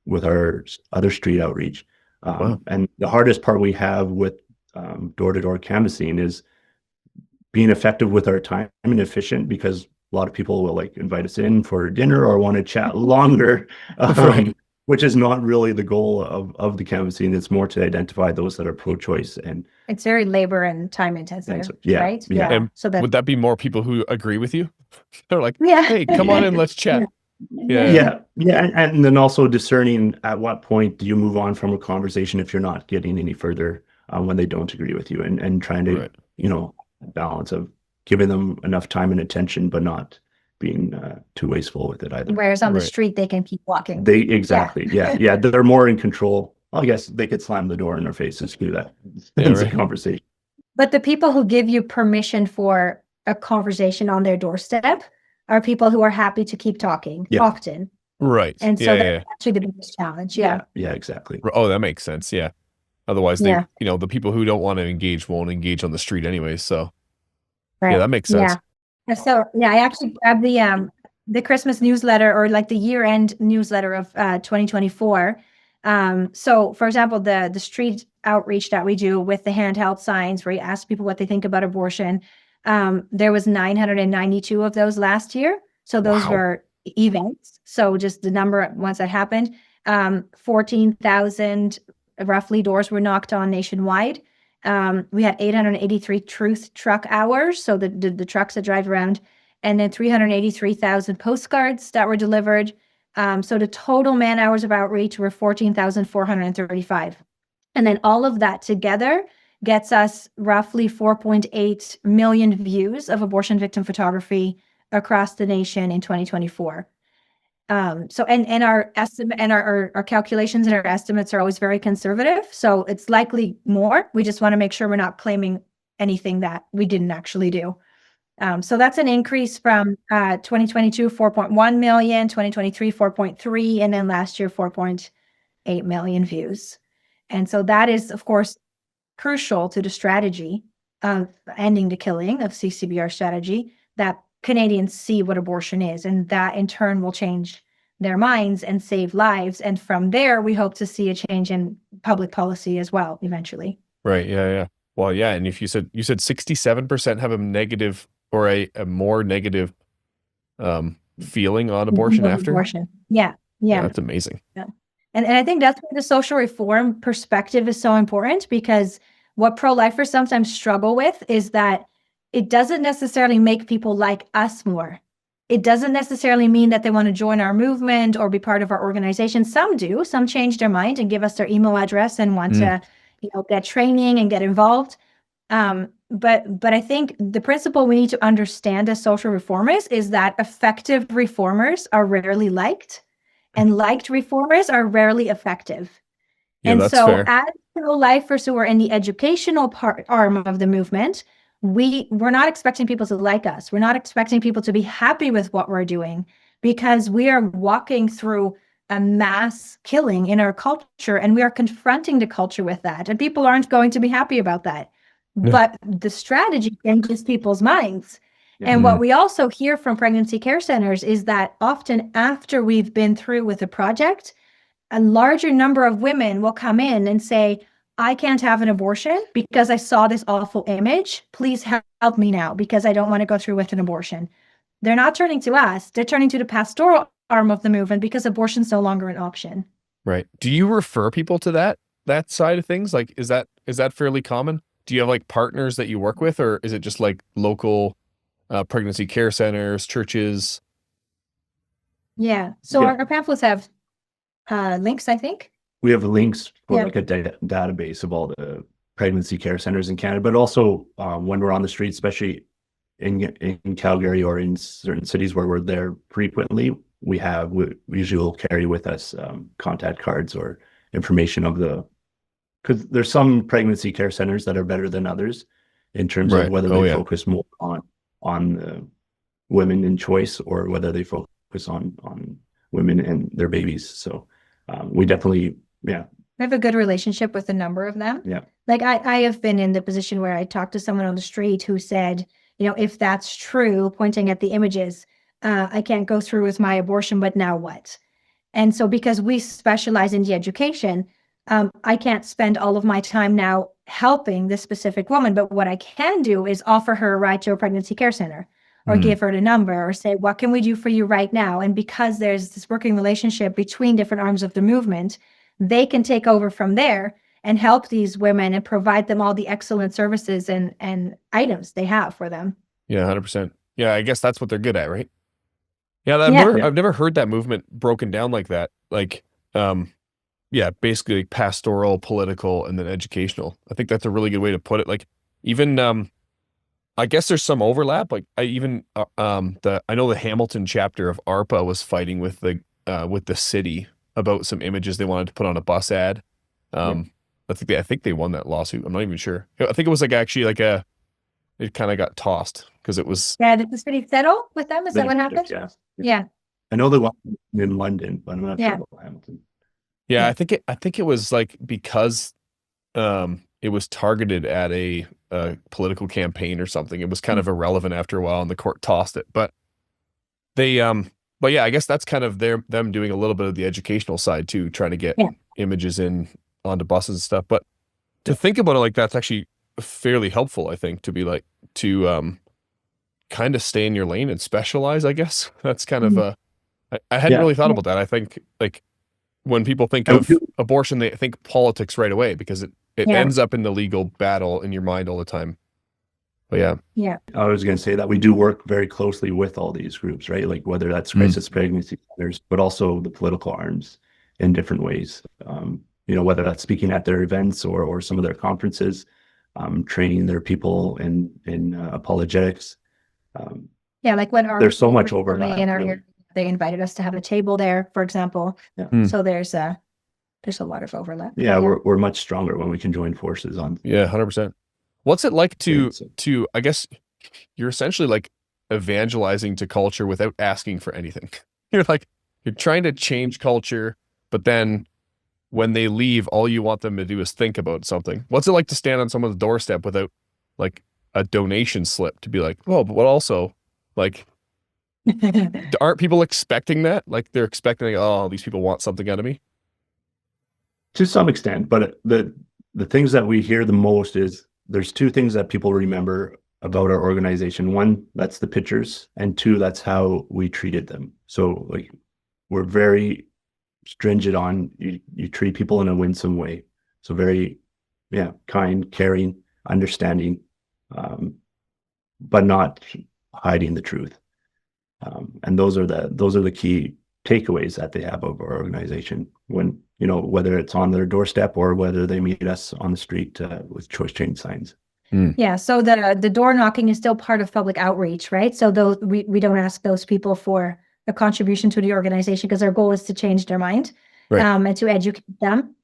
with our other street outreach. Wow. And the hardest part we have with door-to-door canvassing is being effective with our time and efficient, because a lot of people will like invite us in for dinner or want to chat longer, Right. which is not really the goal of the canvassing. It's more to identify those that are pro-choice. And It's very labor and time intensive, Yeah, right? yeah. And So that would that be more people who agree with you? They're like, Yeah. hey, come on in, let's chat. yeah. And then also discerning at what point do you move on from a conversation if you're not getting any further when they don't agree with you, and trying to, Right. balance of giving them enough time and attention, but not being too wasteful with it either. Whereas on the Right. street, they can keep walking. Exactly. Yeah. They're more in control. Well, I guess they could slam the door in their faces, do that. Yeah, It's a right. conversation. But the people who give you permission for a conversation on their doorstep are people who are happy to keep talking Yeah. often. Right. And so yeah, that's actually the biggest challenge. Yeah. Yeah, exactly. Oh, that makes sense. Yeah. Otherwise, they, Yeah. the people who don't want to engage won't engage on the street anyways. So Right. yeah, that makes sense. Yeah. And so, I actually grabbed the Christmas newsletter, or like the year-end newsletter of 2024. So for example, the street outreach that we do with the handheld signs where you ask people what they think about abortion, there was 992 of those last year. So those Wow. were events. So just the number of ones that happened, 14,000 roughly doors were knocked on nationwide. We had 883 truth truck hours, so the trucks that drive around, and then 383,000 postcards that were delivered. So the total man hours of outreach were 14,435. And then all of that together gets us roughly 4.8 million views of abortion victim photography across the nation in 2024. So and our estimate and our calculations and our estimates are always very conservative. So it's likely more. We just want to make sure we're not claiming anything that we didn't actually do. So that's an increase from 2022, 4.1 million, 2023, 4.3, and then last year, 4.8 million views. And so that is, of course, crucial to the strategy of ending the killing of CCBR strategy, that Canadians see what abortion is, and that in turn will change their minds and save lives. And from there, we hope to see a change in public policy as well, eventually. Right. Yeah. Yeah. Well, yeah. And if you said 67% have a negative or a more negative feeling on abortion after. Abortion. Yeah. Yeah. That's amazing. Yeah. And I think that's why the social reform perspective is so important, because what pro-lifers sometimes struggle with is that it doesn't necessarily make people like us more. It doesn't necessarily mean that they want to join our movement or be part of our organization. Some do. Some change their mind and give us their email address and want to, get training and get involved. But I think the principle we need to understand as social reformers is that effective reformers are rarely liked, and liked reformers are rarely effective. Yeah, and that's so fair. as pro-lifers who are in the educational arm of the movement, we're not expecting people to like us. We're not expecting people to be happy with what we're doing, because we are walking through a mass killing in our culture, and we are confronting the culture with that. And people aren't going to be happy about that. No. But the strategy changes people's minds. And what we also hear from pregnancy care centers is that often after we've been through with a project, a larger number of women will come in and say, I can't have an abortion because I saw this awful image. Please help me now, because I don't want to go through with an abortion. They're not turning to us. They're turning to the pastoral arm of the movement, because abortion's no longer an option. Right. Do you refer people to that side of things? Like, is that fairly common? Do you have like partners that you work with, or is it just like local pregnancy care centers, churches? Yeah. So our pamphlets have links, I think. We have links for like a database of all the pregnancy care centers in Canada, but also when we're on the street, especially in Calgary or in certain cities where we're there frequently, we usually will carry with us contact cards or information of because there's some pregnancy care centers that are better than others in terms of whether they focus more on the women in choice, or whether they focus on women and their babies. So we definitely, I have a good relationship with a number of them. Yeah. Like I have been in the position where I talked to someone on the street who said, if that's true, pointing at the images, I can't go through with my abortion, but now what? And so because we specialize in the education, I can't spend all of my time now helping this specific woman, but what I can do is offer her a ride to a pregnancy care center, or give her the number, or say, what can we do for you right now? And because there's this working relationship between different arms of the movement, they can take over from there and help these women and provide them all the excellent services and items they have for them. Yeah, 100%. Yeah, I guess that's what they're good at, right? Yeah, I've never heard that movement broken down like that. Like, basically like pastoral, political, and then educational. I think that's a really good way to put it. Like, even I guess there's some overlap. Like, I know the Hamilton chapter of ARPA was fighting with the city about some images they wanted to put on a bus ad. I think they won that lawsuit. I'm not even sure. I think it was it kind of got tossed because it was. Yeah, did the city settle with them? Is that what happened? Yeah. I know they won in London, but I'm not sure about Hamilton. Yeah, I think it was like because it was targeted at a political campaign or something. It was kind of irrelevant after a while, and the court tossed it. But but yeah, I guess that's kind of them doing a little bit of the educational side too, trying to get images onto buses and stuff. But to think about it like that's actually fairly helpful, I think, to be like to kind of stay in your lane and specialize. I guess that's kind of I hadn't really thought about that. I think like when people think of abortion, they think politics right away because it ends up in the legal battle in your mind all the time. But yeah. I was going to say that we do work very closely with all these groups, right? Like whether that's crisis pregnancy centers, but also the political arms in different ways. Whether that's speaking at their events or some of their conferences, training their people in apologetics. Like when there's so much overlap. They invited us to have a table there, for example. Yeah. So there's a lot of overlap. Yeah, we're much stronger when we can join forces on. Yeah, 100%. What's it like to I guess you're essentially like evangelizing to culture without asking for anything. You're like, you're trying to change culture, but then when they leave, all you want them to do is think about something. What's it like to stand on someone's doorstep without like a donation slip to be like, oh, but what also, like, aren't people expecting that? Like they're expecting, like, oh, these people want something out of me. To some extent, but the things that we hear the most is there's two things that people remember about our organization. One, that's the pictures, and two, that's how we treated them. So like we're very stringent on you treat people in a winsome way. So very, kind, caring, understanding, but not hiding the truth. And those are the key takeaways that they have of our organization when, whether it's on their doorstep or whether they meet us on the street with choice change signs. Yeah. So the door knocking is still part of public outreach, right? So those we don't ask those people for a contribution to the organization because our goal is to change their mind, Right. And to educate them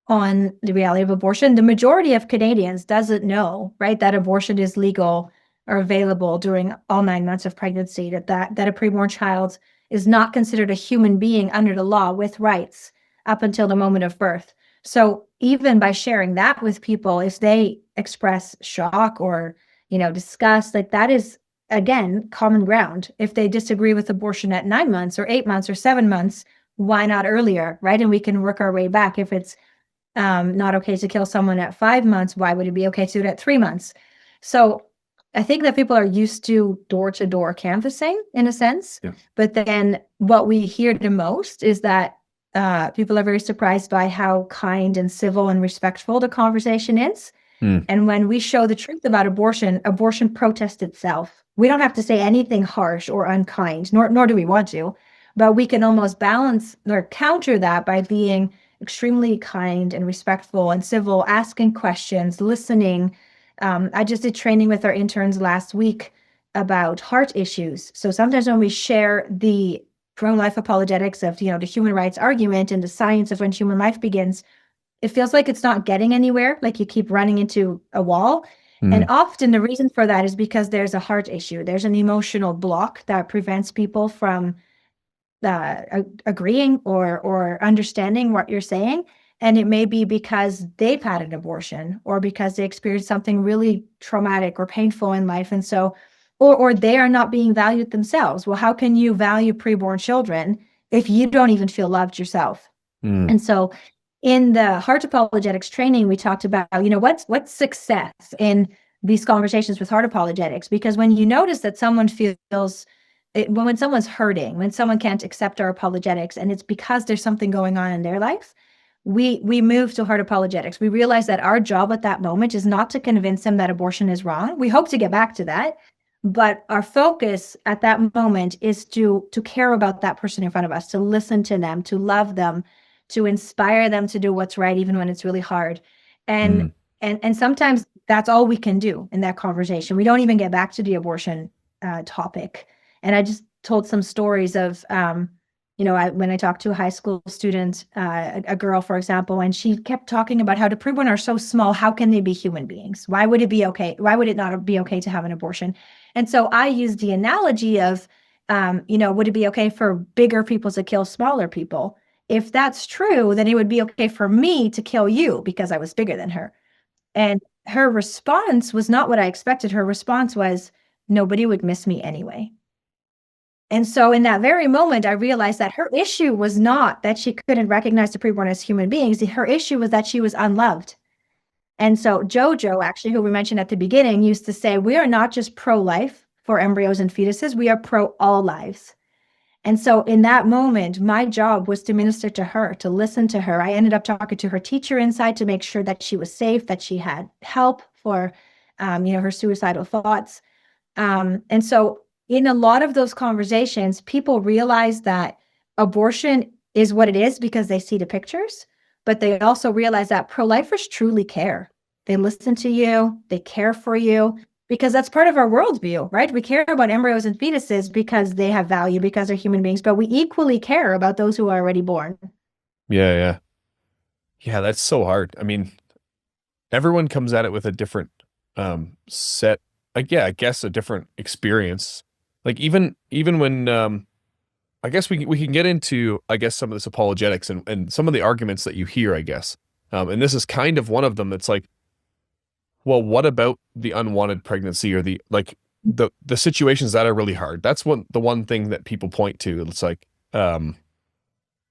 on the reality of abortion. The majority of Canadians doesn't know, right, that abortion is legal or available during all 9 months of pregnancy, that a preborn child is not considered a human being under the law with rights up until the moment of birth. So even by sharing that with people, if they express shock or, disgust, like that is, again, common ground. If they disagree with abortion at 9 months or 8 months or 7 months, why not earlier, right? And we can work our way back. If it's not okay to kill someone at 5 months, why would it be okay to do it at 3 months? So I think that people are used to door-to-door canvassing in a sense, but then what we hear the most is that people are very surprised by how kind and civil and respectful the conversation is. And when we show the truth about abortion protests itself. We don't have to say anything harsh or unkind, nor do we want to, but we can almost balance or counter that by being extremely kind and respectful and civil, asking questions, listening. I just did training with our interns last week about heart issues. So sometimes when we share the pro-life apologetics of, the human rights argument and the science of when human life begins, it feels like it's not getting anywhere, like you keep running into a wall. And often the reason for that is because there's a heart issue. There's an emotional block that prevents people from agreeing or understanding what you're saying. And it may be because they've had an abortion or because they experienced something really traumatic or painful in life. And so, or they are not being valued themselves. Well, how can you value preborn children if you don't even feel loved yourself? And so in the heart apologetics training, we talked about, what's success in these conversations with heart apologetics? Because when you notice that someone feels when someone's hurting, when someone can't accept our apologetics, and it's because there's something going on in their life, we move to heart apologetics. We realize that our job at that moment is not to convince them that abortion is wrong. We hope to get back to that, but our focus at that moment is to care about that person in front of us, to listen to them, to love them, to inspire them to do what's right, even when it's really hard. And sometimes that's all we can do in that conversation. We don't even get back to the abortion topic. And I just told some stories of, when I talked to a high school student, a girl, for example, and she kept talking about how the preborn are so small. How can they be human beings? Why would it be okay? Why would it not be okay to have an abortion? And so I used the analogy of, would it be okay for bigger people to kill smaller people? If that's true, then it would be okay for me to kill you because I was bigger than her. And her response was not what I expected. Her response was, nobody would miss me anyway. And so in that very moment, I realized that her issue was not that she couldn't recognize the preborn as human beings. Her issue was that she was unloved. And so Jojo, actually, who we mentioned at the beginning, used to say, we are not just pro-life for embryos and fetuses, we are pro-all lives. And so in that moment, my job was to minister to her, to listen to her. I ended up talking to her teacher inside to make sure that she was safe, that she had help for, her suicidal thoughts. And so in a lot of those conversations, people realize that abortion is what it is because they see the pictures, but they also realize that pro-lifers truly care. They listen to you, they care for you, because that's part of our worldview, right? We care about embryos and fetuses because they have value, because they're human beings, but we equally care about those who are already born. Yeah, that's so hard. I mean, everyone comes at it with a different set like, yeah, I guess a different experience. Like even when I guess we can get into, I guess, some of this apologetics and some of the arguments that you hear, I guess. And this is kind of one of them. That's like, well, what about the unwanted pregnancy or the situations that are really hard? That's the one thing that people point to. It's like,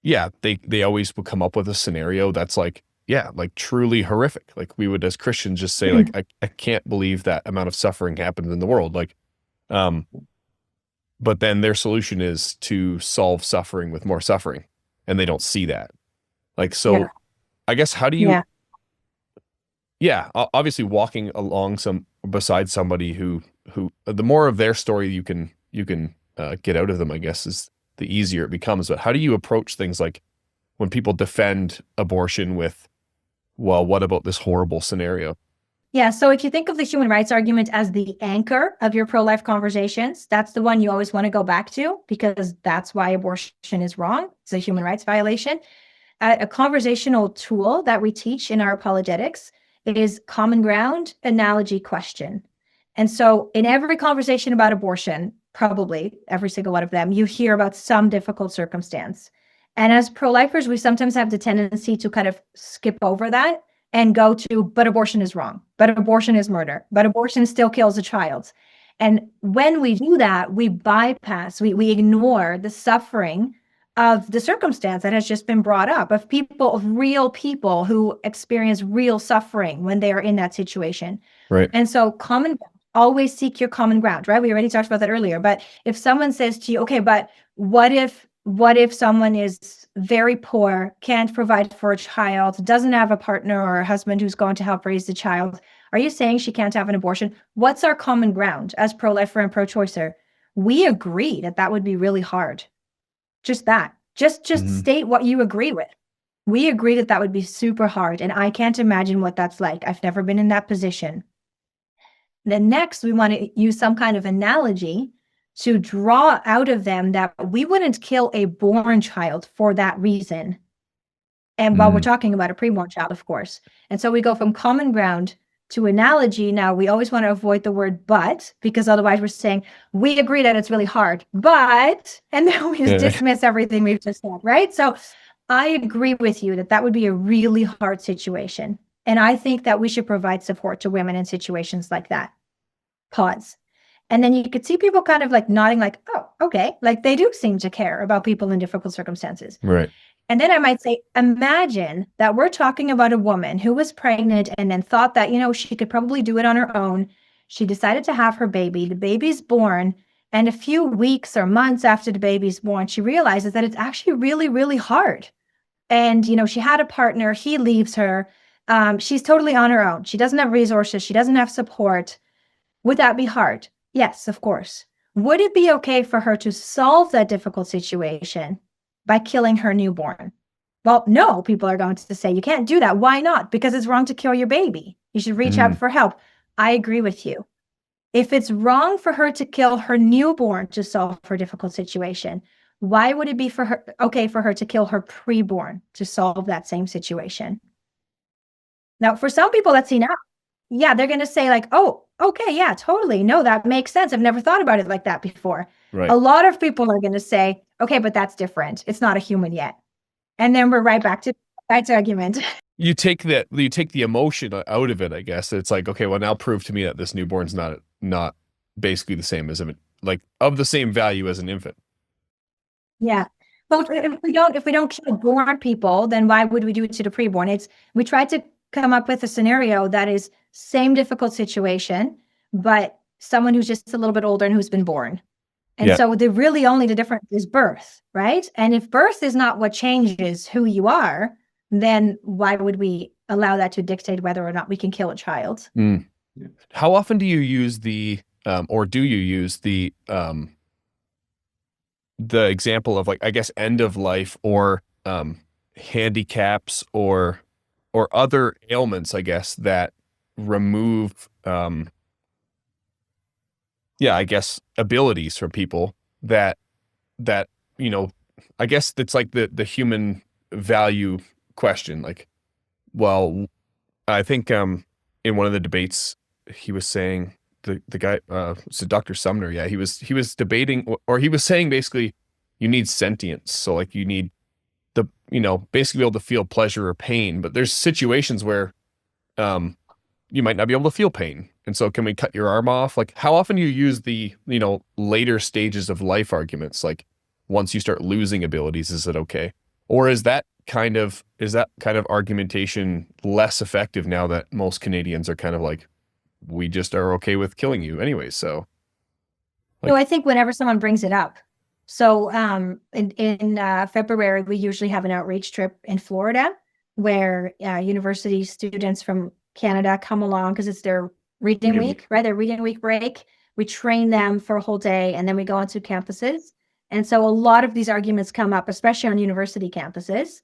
yeah, they always would come up with a scenario that's like, yeah, like truly horrific. Like we would as Christians just say, like, I can't believe that amount of suffering happens in the world. Like, but then their solution is to solve suffering with more suffering, and they don't see that. Like, so Yeah. I guess how do you, Yeah. yeah, obviously walking along beside somebody who the more of their story you can get out of them, I guess, is the easier it becomes. But how do you approach things like when people defend abortion with, well, what about this horrible scenario? Yeah, so if you think of the human rights argument as the anchor of your pro-life conversations, that's the one you always want to go back to, because that's why abortion is wrong. It's a human rights violation. A conversational tool that we teach in our apologetics is common ground, analogy, question. And so in every conversation about abortion, probably every single one of them, you hear about some difficult circumstance. And as pro-lifers, we sometimes have the tendency to kind of skip over that and go to, but abortion is wrong, but abortion is murder, but abortion still kills a child. And when we do that, we bypass, we ignore the suffering of the circumstance that has just been brought up, of real people who experience real suffering when they are in that situation. Right. And so always seek your common ground, right? We already talked about that earlier. But if someone says to you, okay, but what if someone is very poor, can't provide for a child, doesn't have a partner or a husband who's going to help raise the child? Are you saying she can't have an abortion? What's our common ground as pro-lifer and pro-choicer? We agree that would be really hard. Just that. Just state what you agree with. We agree that would be super hard, and I can't imagine what that's like. I've never been in that position. Then next, we want to use some kind of analogy to draw out of them that we wouldn't kill a born child for that reason. And while we're talking about a preborn child, of course. And so we go from common ground to analogy. Now, we always want to avoid the word but, because otherwise we're saying, we agree that it's really hard, but, and then we just dismiss everything we've just said, right? So I agree with you that would be a really hard situation. And I think that we should provide support to women in situations like that. Pause. And then you could see people kind of like nodding like, oh, okay. Like they do seem to care about people in difficult circumstances. Right. And then I might say, imagine that we're talking about a woman who was pregnant and then thought that, she could probably do it on her own. She decided to have her baby. The baby's born. And a few weeks or months after the baby's born, she realizes that it's actually really, really hard. And, she had a partner. He leaves her. She's totally on her own. She doesn't have resources. She doesn't have support. Would that be hard? Yes, of course. Would it be okay for her to solve that difficult situation by killing her newborn? Well, no, people are going to say, you can't do that. Why not? Because it's wrong to kill your baby. You should reach out for help. I agree with you. If it's wrong for her to kill her newborn to solve her difficult situation, why would it be okay for her to kill her preborn to solve that same situation? Now, for some people, let's see now. Yeah, they're going to say like, oh, okay, yeah, totally. No, that makes sense. I've never thought about it like that before. Right. A lot of people are going to say, okay, but that's different. It's not a human yet. And then we're right back to that argument. You take the emotion out of it, I guess. It's like, okay, well, now prove to me that this newborn's not basically the same as like of the same value as an infant. Yeah. Well, if we don't kill born people, then why would we do it to the preborn? We try to come up with a scenario that is same difficult situation, but someone who's just a little bit older and who's been born. And so the difference is birth, right? And if birth is not what changes who you are, then why would we allow that to dictate whether or not we can kill a child? How often do you use or do you use the example of, like, I guess, end of life or handicaps or other ailments, I guess, that remove I guess abilities from people that I guess that's like the human value question. Like, well, I think in one of the debates he was saying the guy, so Dr. Sumner, yeah, he was debating, or he was saying basically you need sentience. So like you need basically be able to feel pleasure or pain, but there's situations where you might not be able to feel pain. And so can we cut your arm off? Like how often do you use the, later stages of life arguments? Like once you start losing abilities, is it okay? Or is that kind of argumentation less effective now that most Canadians are kind of like, we just are okay with killing you anyway? So No, I think whenever someone brings it up. So in February, we usually have an outreach trip in Florida where university students from Canada come along because it's their reading week, right? Their reading week break. We train them for a whole day and then we go onto campuses. And so a lot of these arguments come up, especially on university campuses.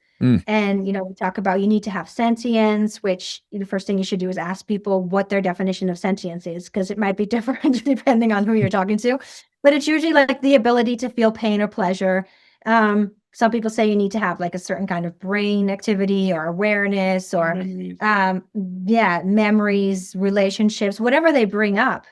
And, we talk about you need to have sentience, which the first thing you should do is ask people what their definition of sentience is, because it might be different depending on who you're talking to. But it's usually like the ability to feel pain or pleasure. Some people say you need to have like a certain kind of brain activity or awareness or, memories, relationships, whatever they bring up.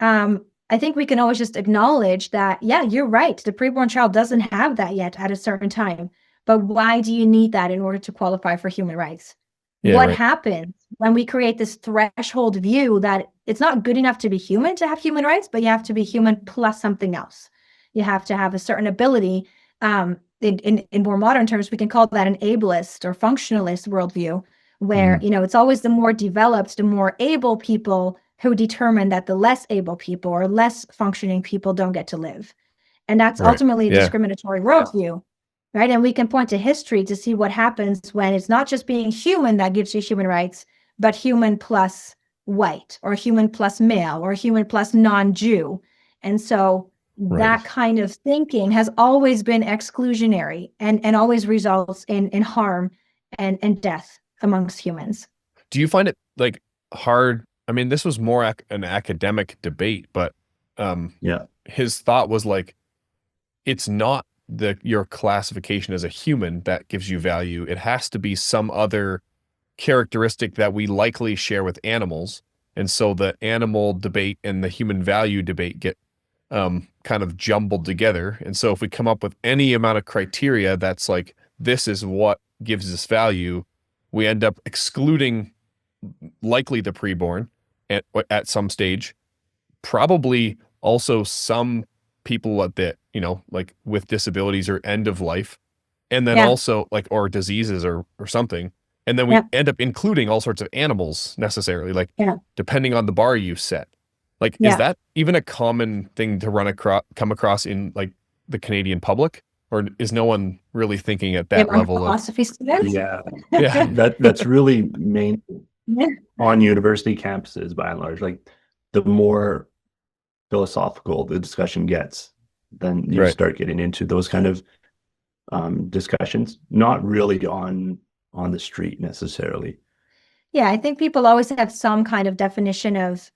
I think we can always just acknowledge that, you're right. The preborn child doesn't have that yet at a certain time. But why do you need that in order to qualify for human rights? What happens when we create this threshold view that it's not good enough to be human to have human rights, but you have to be human plus something else. You have to have a certain ability. In more modern terms, we can call that an ableist or functionalist worldview, where it's always the more developed, the more able people who determine that the less able people or less functioning people don't get to live. And that's ultimately a discriminatory worldview. Right. And we can point to history to see what happens when it's not just being human that gives you human rights, but human plus white or human plus male or human plus non-Jew. And so that kind of thinking has always been exclusionary and always results in harm and death amongst humans. Do you find it like hard? I mean, this was more an academic debate, but his thought was like, it's not your classification as a human that gives you value. It has to be some other characteristic that we likely share with animals. And so the animal debate and the human value debate get kind of jumbled together. And so if we come up with any amount of criteria that's like, this is what gives us value, we end up excluding likely the preborn at some stage, probably also some people that, like with disabilities or end of life, and then also like, or diseases or something. And then we end up including all sorts of animals necessarily, like depending on the bar you set. Like, is that even a common thing to come across in like the Canadian public, or is no one really thinking at that level? Philosophy students? That's really main on university campuses by and large. Like the more philosophical the discussion gets, then you start getting into those kind of discussions, not really on the street necessarily. Yeah, I think people always have some kind of definition of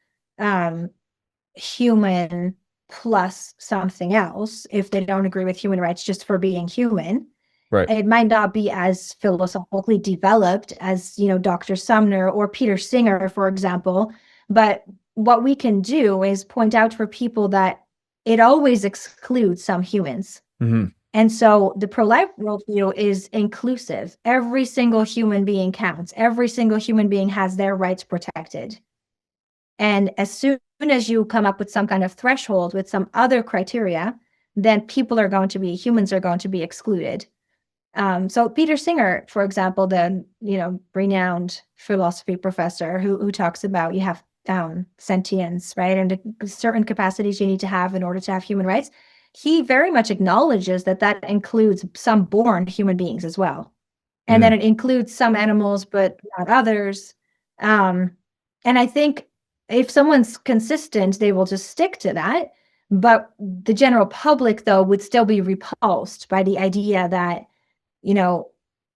human plus something else if they don't agree with human rights just for being human. Right. It might not be as philosophically developed as, Dr. Sumner or Peter Singer, for example. But what we can do is point out for people that it always excludes some humans. Mm-hmm. And so the pro-life worldview is inclusive. Every single human being counts. Every single human being has their rights protected. And as soon as you come up with some kind of threshold with some other criteria, then humans are going to be excluded. So Peter Singer, for example, the renowned philosophy professor who talks about you have sentience, right, and the certain capacities you need to have in order to have human rights. He very much acknowledges that includes some born human beings as well, and then it includes some animals but not others. And I think if someone's consistent, they will just stick to that. But the general public, though, would still be repulsed by the idea that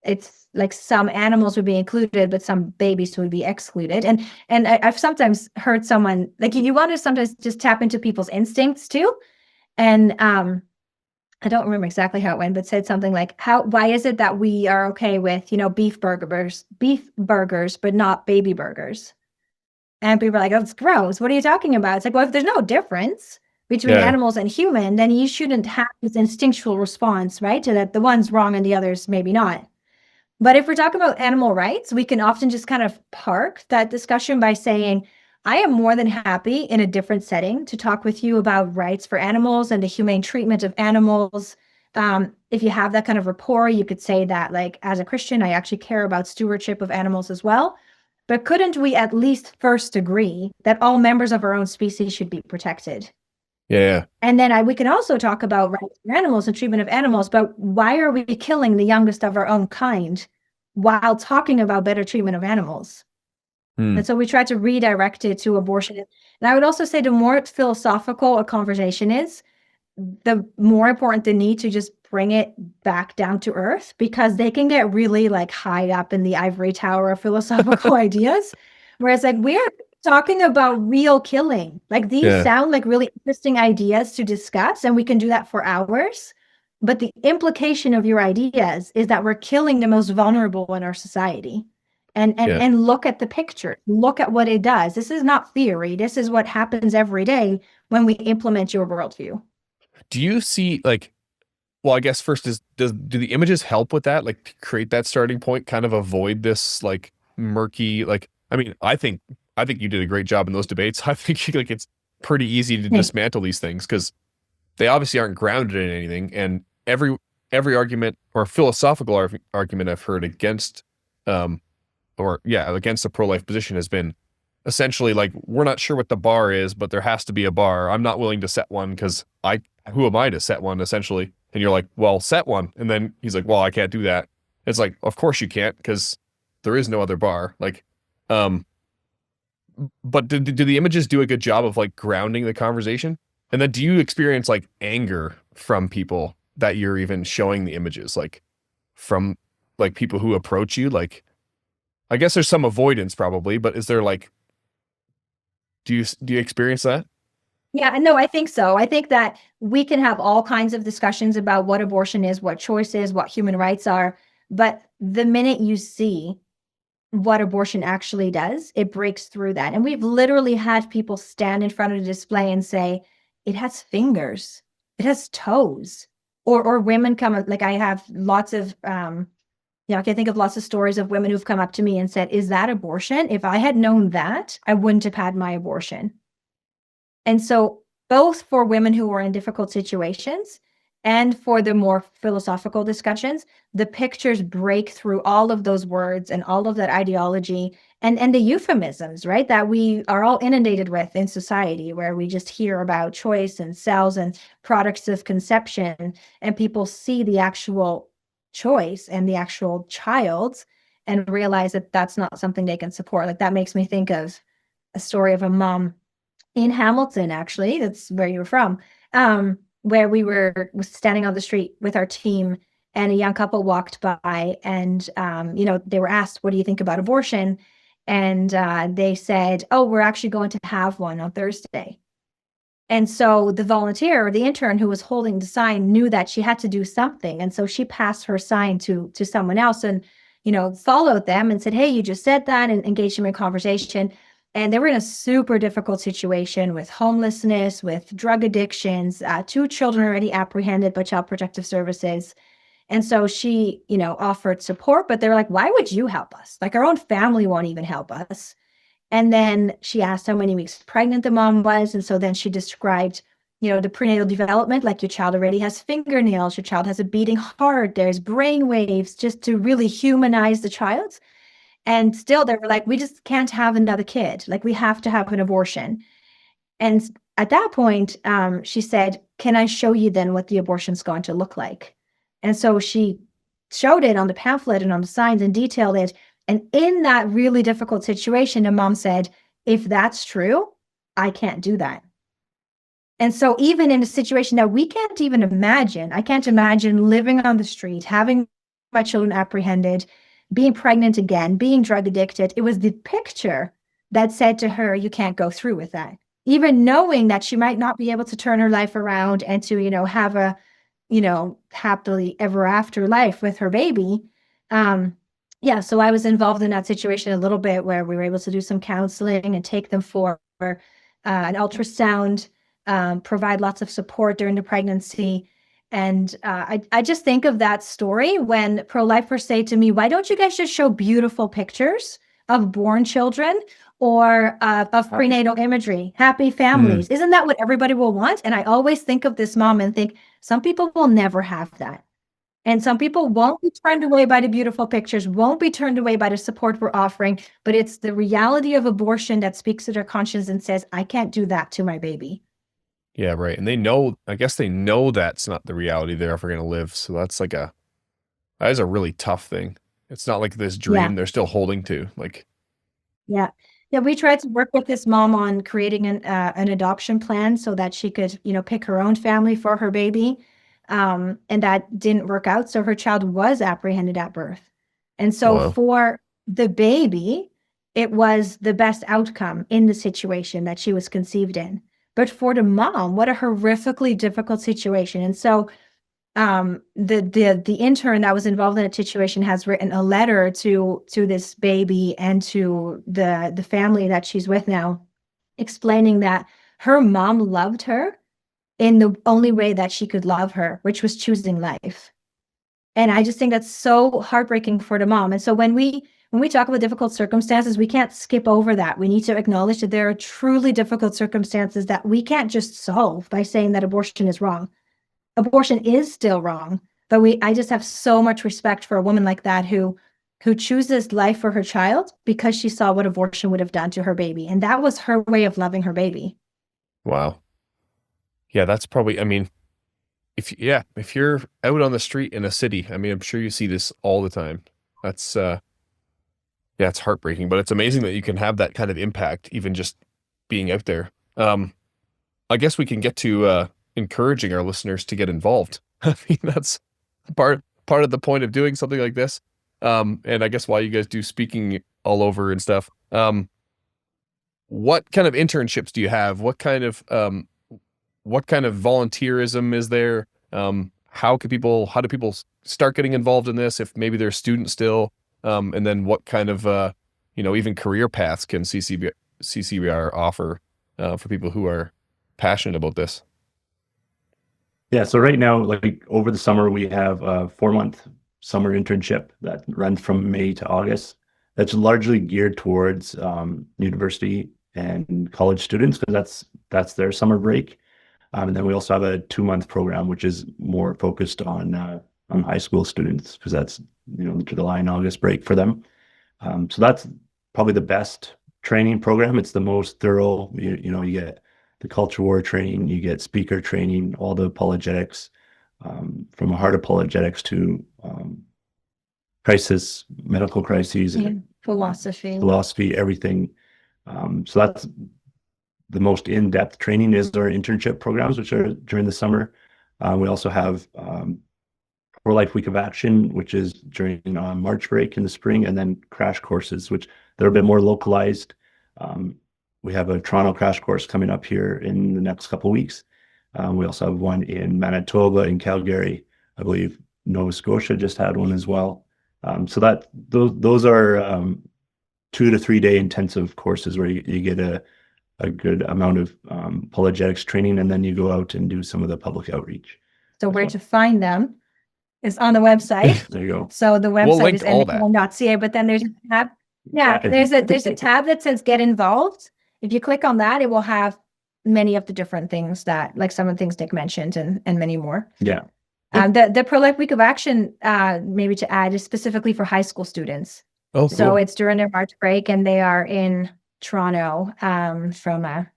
it's like some animals would be included, but some babies would be excluded. And I've sometimes heard someone, like, you want to sometimes just tap into people's instincts too. And I don't remember exactly how it went, but said something like, why is it that we are okay with, beef burgers, but not baby burgers? And people are like, oh, it's gross. What are you talking about? It's like, well, if there's no difference between Yeah. animals and human, then you shouldn't have this instinctual response, right? To that the one's wrong and the other's maybe not. But if we're talking about animal rights, we can often just kind of park that discussion by saying, I am more than happy in a different setting to talk with you about rights for animals and the humane treatment of animals. If you have that kind of rapport, you could say that, like, as a Christian, I actually care about stewardship of animals as well. But couldn't we at least first agree that all members of our own species should be protected? Yeah. And then we can also talk about rights for animals and treatment of animals, but why are we killing the youngest of our own kind while talking about better treatment of animals? Hmm. And so we try to redirect it to abortion. And I would also say the more philosophical a conversation is, the more important the need to just bring it back down to earth, because they can get really like high up in the ivory tower of philosophical ideas. Whereas like we're talking about real killing. Like these Yeah. sound like really interesting ideas to discuss, and we can do that for hours. But the implication of your ideas is that we're killing the most vulnerable in our society. And look at the picture. Look at what it does. This is not theory. This is what happens every day when we implement your worldview. Do you see like, well, I guess first do the images help with that? Like to create that starting point, kind of avoid this like murky, like, I mean, I think you did a great job in those debates. I think like it's pretty easy to dismantle these things because they obviously aren't grounded in anything. And every argument or philosophical argument I've heard against, against the pro-life position has been essentially like, we're not sure what the bar is, but there has to be a bar. I'm not willing to set one because who am I to set one, essentially? And you're like, well, set one. And then he's like, well, I can't do that. It's like, of course you can't, because there is no other bar. Like, but do the images do a good job of like grounding the conversation? And then do you experience like anger from people that you're even showing the images, like from like people who approach you? Like, I guess there's some avoidance probably, but is there like, do you experience that? Yeah, no, I think so. I think that we can have all kinds of discussions about what abortion is, what choice is, what human rights are. But the minute you see what abortion actually does, it breaks through that. And we've literally had people stand in front of the display and say, it has fingers, it has toes. Or women come, like I have lots of, I can think of lots of stories of women who've come up to me and said, is that abortion? If I had known that, I wouldn't have had my abortion. And so both for women who are in difficult situations and for the more philosophical discussions, the pictures break through all of those words and all of that ideology and the euphemisms, right, that we are all inundated with in society, where we just hear about choice and cells and products of conception, and people see the actual choice and the actual child and realize that that's not something they can support. Like that makes me think of a story of a mom in Hamilton, actually, that's where you were from, where we were standing on the street with our team, and a young couple walked by, and they were asked, what do you think about abortion? And they said, oh, we're actually going to have one on Thursday. And so the volunteer, or the intern who was holding the sign, knew that she had to do something. And so she passed her sign to someone else and, followed them and said, hey, you just said that, and engaged them in conversation. And they were in a super difficult situation with homelessness, with drug addictions, 2 children already apprehended by Child Protective Services. And so she, offered support, but they're like, why would you help us? Like our own family won't even help us. And then she asked how many weeks pregnant the mom was. And so then she described, the prenatal development, like your child already has fingernails, your child has a beating heart, there's brain waves, just to really humanize the child. And still they were like, we just can't have another kid. Like we have to have an abortion. And at that point, she said, can I show you then what the abortion's going to look like? And so she showed it on the pamphlet and on the signs and detailed it. And in that really difficult situation, the mom said, if that's true, I can't do that. And so even in a situation that we can't even imagine, I can't imagine living on the street, having my children apprehended, being pregnant again, being drug addicted. It was the picture that said to her, you can't go through with that. Even knowing that she might not be able to turn her life around and to, have a, happily ever after life with her baby. yeah, so I was involved in that situation a little bit, where we were able to do some counseling and take them for an ultrasound, provide lots of support during the pregnancy. And I just think of that story when pro-lifers say to me, why don't you guys just show beautiful pictures of born children or of prenatal imagery, happy families? Isn't that what everybody will want? And I always think of this mom and think, some people will never have that. And some people won't be turned away by the beautiful pictures, won't be turned away by the support we're offering, but it's the reality of abortion that speaks to their conscience and says, I can't do that to my baby. Yeah, right. And they know, I guess they know that's not the reality they're ever going to live. So that is a really tough thing. It's not like this dream they're still holding to. Like, yeah. We tried to work with this mom on creating an adoption plan so that she could, pick her own family for her baby. And that didn't work out. So her child was apprehended at birth. And so for the baby, it was the best outcome in the situation that she was conceived in. But for the mom, what a horrifically difficult situation. And so the intern that was involved in the situation has written a letter to this baby and to the family that she's with now, explaining that her mom loved her in the only way that she could love her, which was choosing life. And I just think that's so heartbreaking for the mom. And so when we talk about difficult circumstances, we can't skip over that. We need to acknowledge that there are truly difficult circumstances that we can't just solve by saying that abortion is wrong. Abortion is still wrong, but I just have so much respect for a woman like that who chooses life for her child because she saw what abortion would have done to her baby. And that was her way of loving her baby. Wow. Yeah, that's probably, I mean, if you're out on the street in a city, I mean, I'm sure you see this all the time. That's, it's heartbreaking, but it's amazing that you can have that kind of impact, even just being out there. I guess we can get to encouraging our listeners to get involved. I mean, that's part of the point of doing something like this. And I guess why you guys do speaking all over and stuff. What kind of internships do you have? What kind of volunteerism is there? How do people start getting involved in this if maybe they're students still? And then what kind of, even career paths can CCBR offer for people who are passionate about this? Yeah, so right now, like over the summer, we have a 4-month summer internship that runs from May to August. That's largely geared towards university and college students because that's their summer break. And then we also have a 2-month program, which is more focused on high school students because that's the July and August break for them. So that's probably the best training program. It's the most thorough. You get the culture war training, you get speaker training, all the apologetics, from heart apologetics to medical crises, philosophy, everything. So that's the most in-depth training is our internship programs, which are during the summer. We also have Pro-Life Week of Action, which is during March break in the spring, and then crash courses, which they're a bit more localized. We have a Toronto crash course coming up here in the next couple of weeks. We also have one in Manitoba and Calgary. I believe Nova Scotia just had one as well. So those are 2 to 3 day intensive courses where you get a good amount of apologetics training, and then you go out and do some of the public outreach. So where to find them is on the website. There you go. So the website is nickandmaaike.ca, but then there's a tab. Yeah, there's a tab that says Get Involved. If you click on that, it will have many of the different things that, like some of the things Nick mentioned and many more. Yeah. The Pro-Life Week of Action, maybe to add, is specifically for high school students. Oh, cool. So it's during their March break, and they are in Toronto from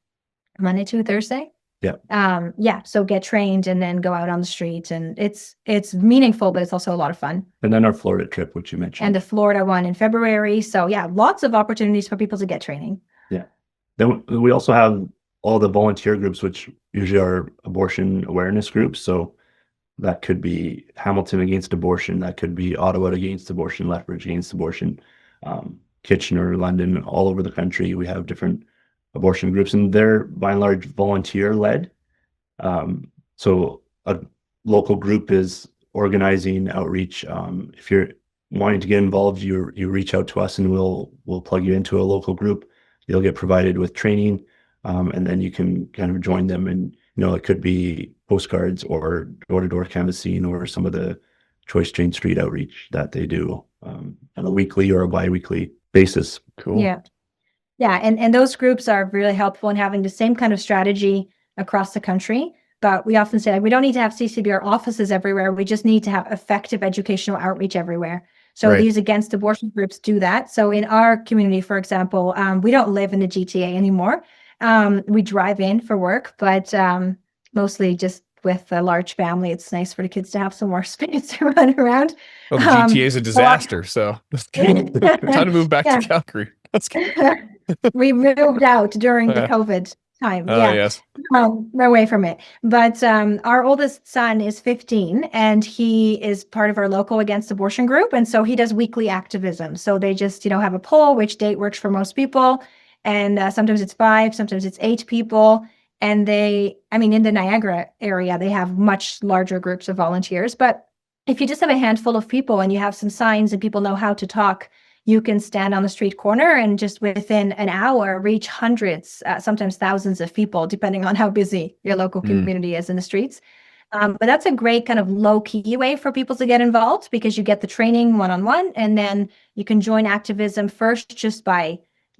Monday to Thursday. Yeah. So get trained and then go out on the street, and it's meaningful, but it's also a lot of fun. And then our Florida trip, which you mentioned. And the Florida one in February. So yeah, lots of opportunities for people to get training. Yeah. Then we also have all the volunteer groups, which usually are abortion awareness groups. So that could be Hamilton Against Abortion. That could be Ottawa Against Abortion, Lethbridge Against Abortion, Kitchener, London, all over the country. We have different abortion groups, and they're by and large volunteer led. So a local group is organizing outreach. If you're wanting to get involved, you reach out to us and we'll plug you into a local group. You'll get provided with training, and then you can kind of join them. And it could be postcards or door-to-door canvassing or some of the Choice Jane Street outreach that they do on a weekly or a bi-weekly basis. Cool. Yeah. Yeah. And those groups are really helpful in having the same kind of strategy across the country. But we often say, like, we don't need to have CCBR offices everywhere. We just need to have effective educational outreach everywhere. So Right. these against abortion groups do that. So in our community, for example, we don't live in the GTA anymore. We drive in for work, but mostly just with a large family, it's nice for the kids to have some more space to run around. Well, the GTA is a disaster, so time to move back to Calgary. That's good. We moved out during the COVID time. Yes. Away from it. But our oldest son is 15 and he is part of our local against abortion group. And so he does weekly activism. So they just, have a poll, which date works for most people. And sometimes it's 5, sometimes it's 8 people. And in the Niagara area, they have much larger groups of volunteers. But if you just have a handful of people and you have some signs and people know how to talk, you can stand on the street corner and just within an hour reach hundreds, sometimes thousands of people, depending on how busy your local community is in the streets. But that's a great kind of low-key way for people to get involved because you get the training one-on-one, and then you can join activism first just by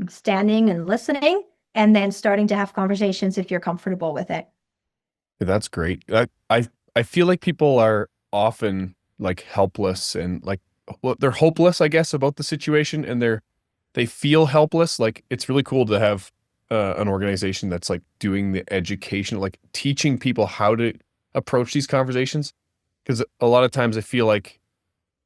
standing and listening, and then starting to have conversations if you're comfortable with it. That's great. I feel like people are often like helpless and like, well, they're hopeless, I guess, about the situation, and they feel helpless. Like, it's really cool to have an organization that's like doing the education, like teaching people how to approach these conversations. Because a lot of times I feel like,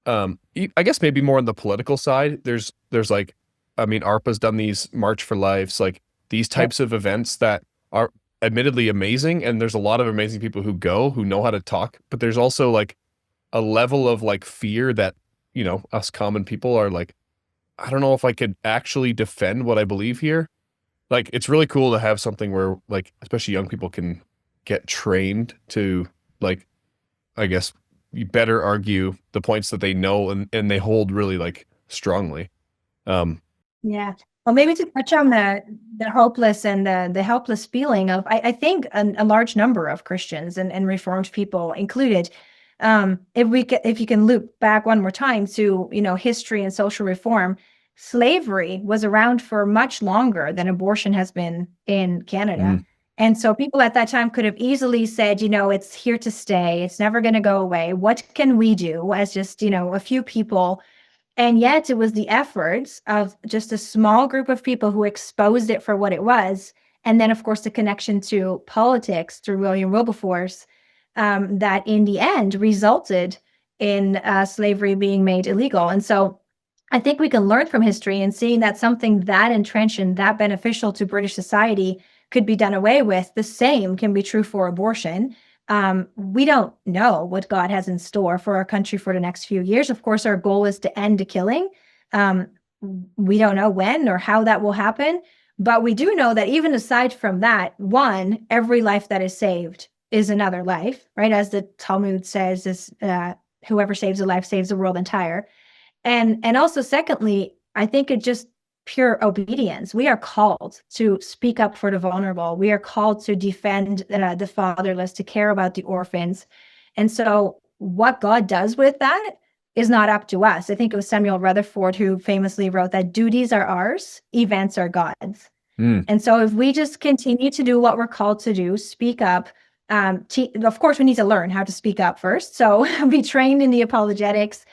I guess maybe more on the political side, there's like, ARPA's done these March for Lives, like these types of events that are admittedly amazing, and there's a lot of amazing people who know how to talk, but there's also like a level of like fear that us common people are like, I don't know if I could actually defend what I believe here. Like, it's really cool to have something where, like, especially young people can get trained to, like, I guess, you better argue the points that they know and they hold really like strongly. Yeah. Well, maybe to touch on the hopeless and the helpless feeling of, I think a large number of Christians and Reformed people included, if you can loop back one more time to, history and social reform, slavery was around for much longer than abortion has been in Canada. And so people at that time could have easily said, it's here to stay. It's never going to go away. What can we do as just, a few people? And yet it was the efforts of just a small group of people who exposed it for what it was. And then, of course, the connection to politics through William Wilberforce, that in the end resulted in slavery being made illegal. And so I think we can learn from history, and seeing that something that entrenched and that beneficial to British society could be done away with. The same can be true for abortion. We don't know what God has in store for our country for the next few years. Of course, our goal is to end the killing. We don't know when or how that will happen, but we do know that even aside from that, one, every life that is saved is another life, right? As the Talmud says, is whoever saves a life saves the world entire. And also, secondly, I think it's just pure obedience. We are called to speak up for the vulnerable. We are called to defend the fatherless, to care about the orphans. And so what God does with that is not up to us. I think it was Samuel Rutherford who famously wrote that duties are ours, events are God's. And so if we just continue to do what we're called to do, speak up, of course, we need to learn how to speak up first. So be trained in the apologetics.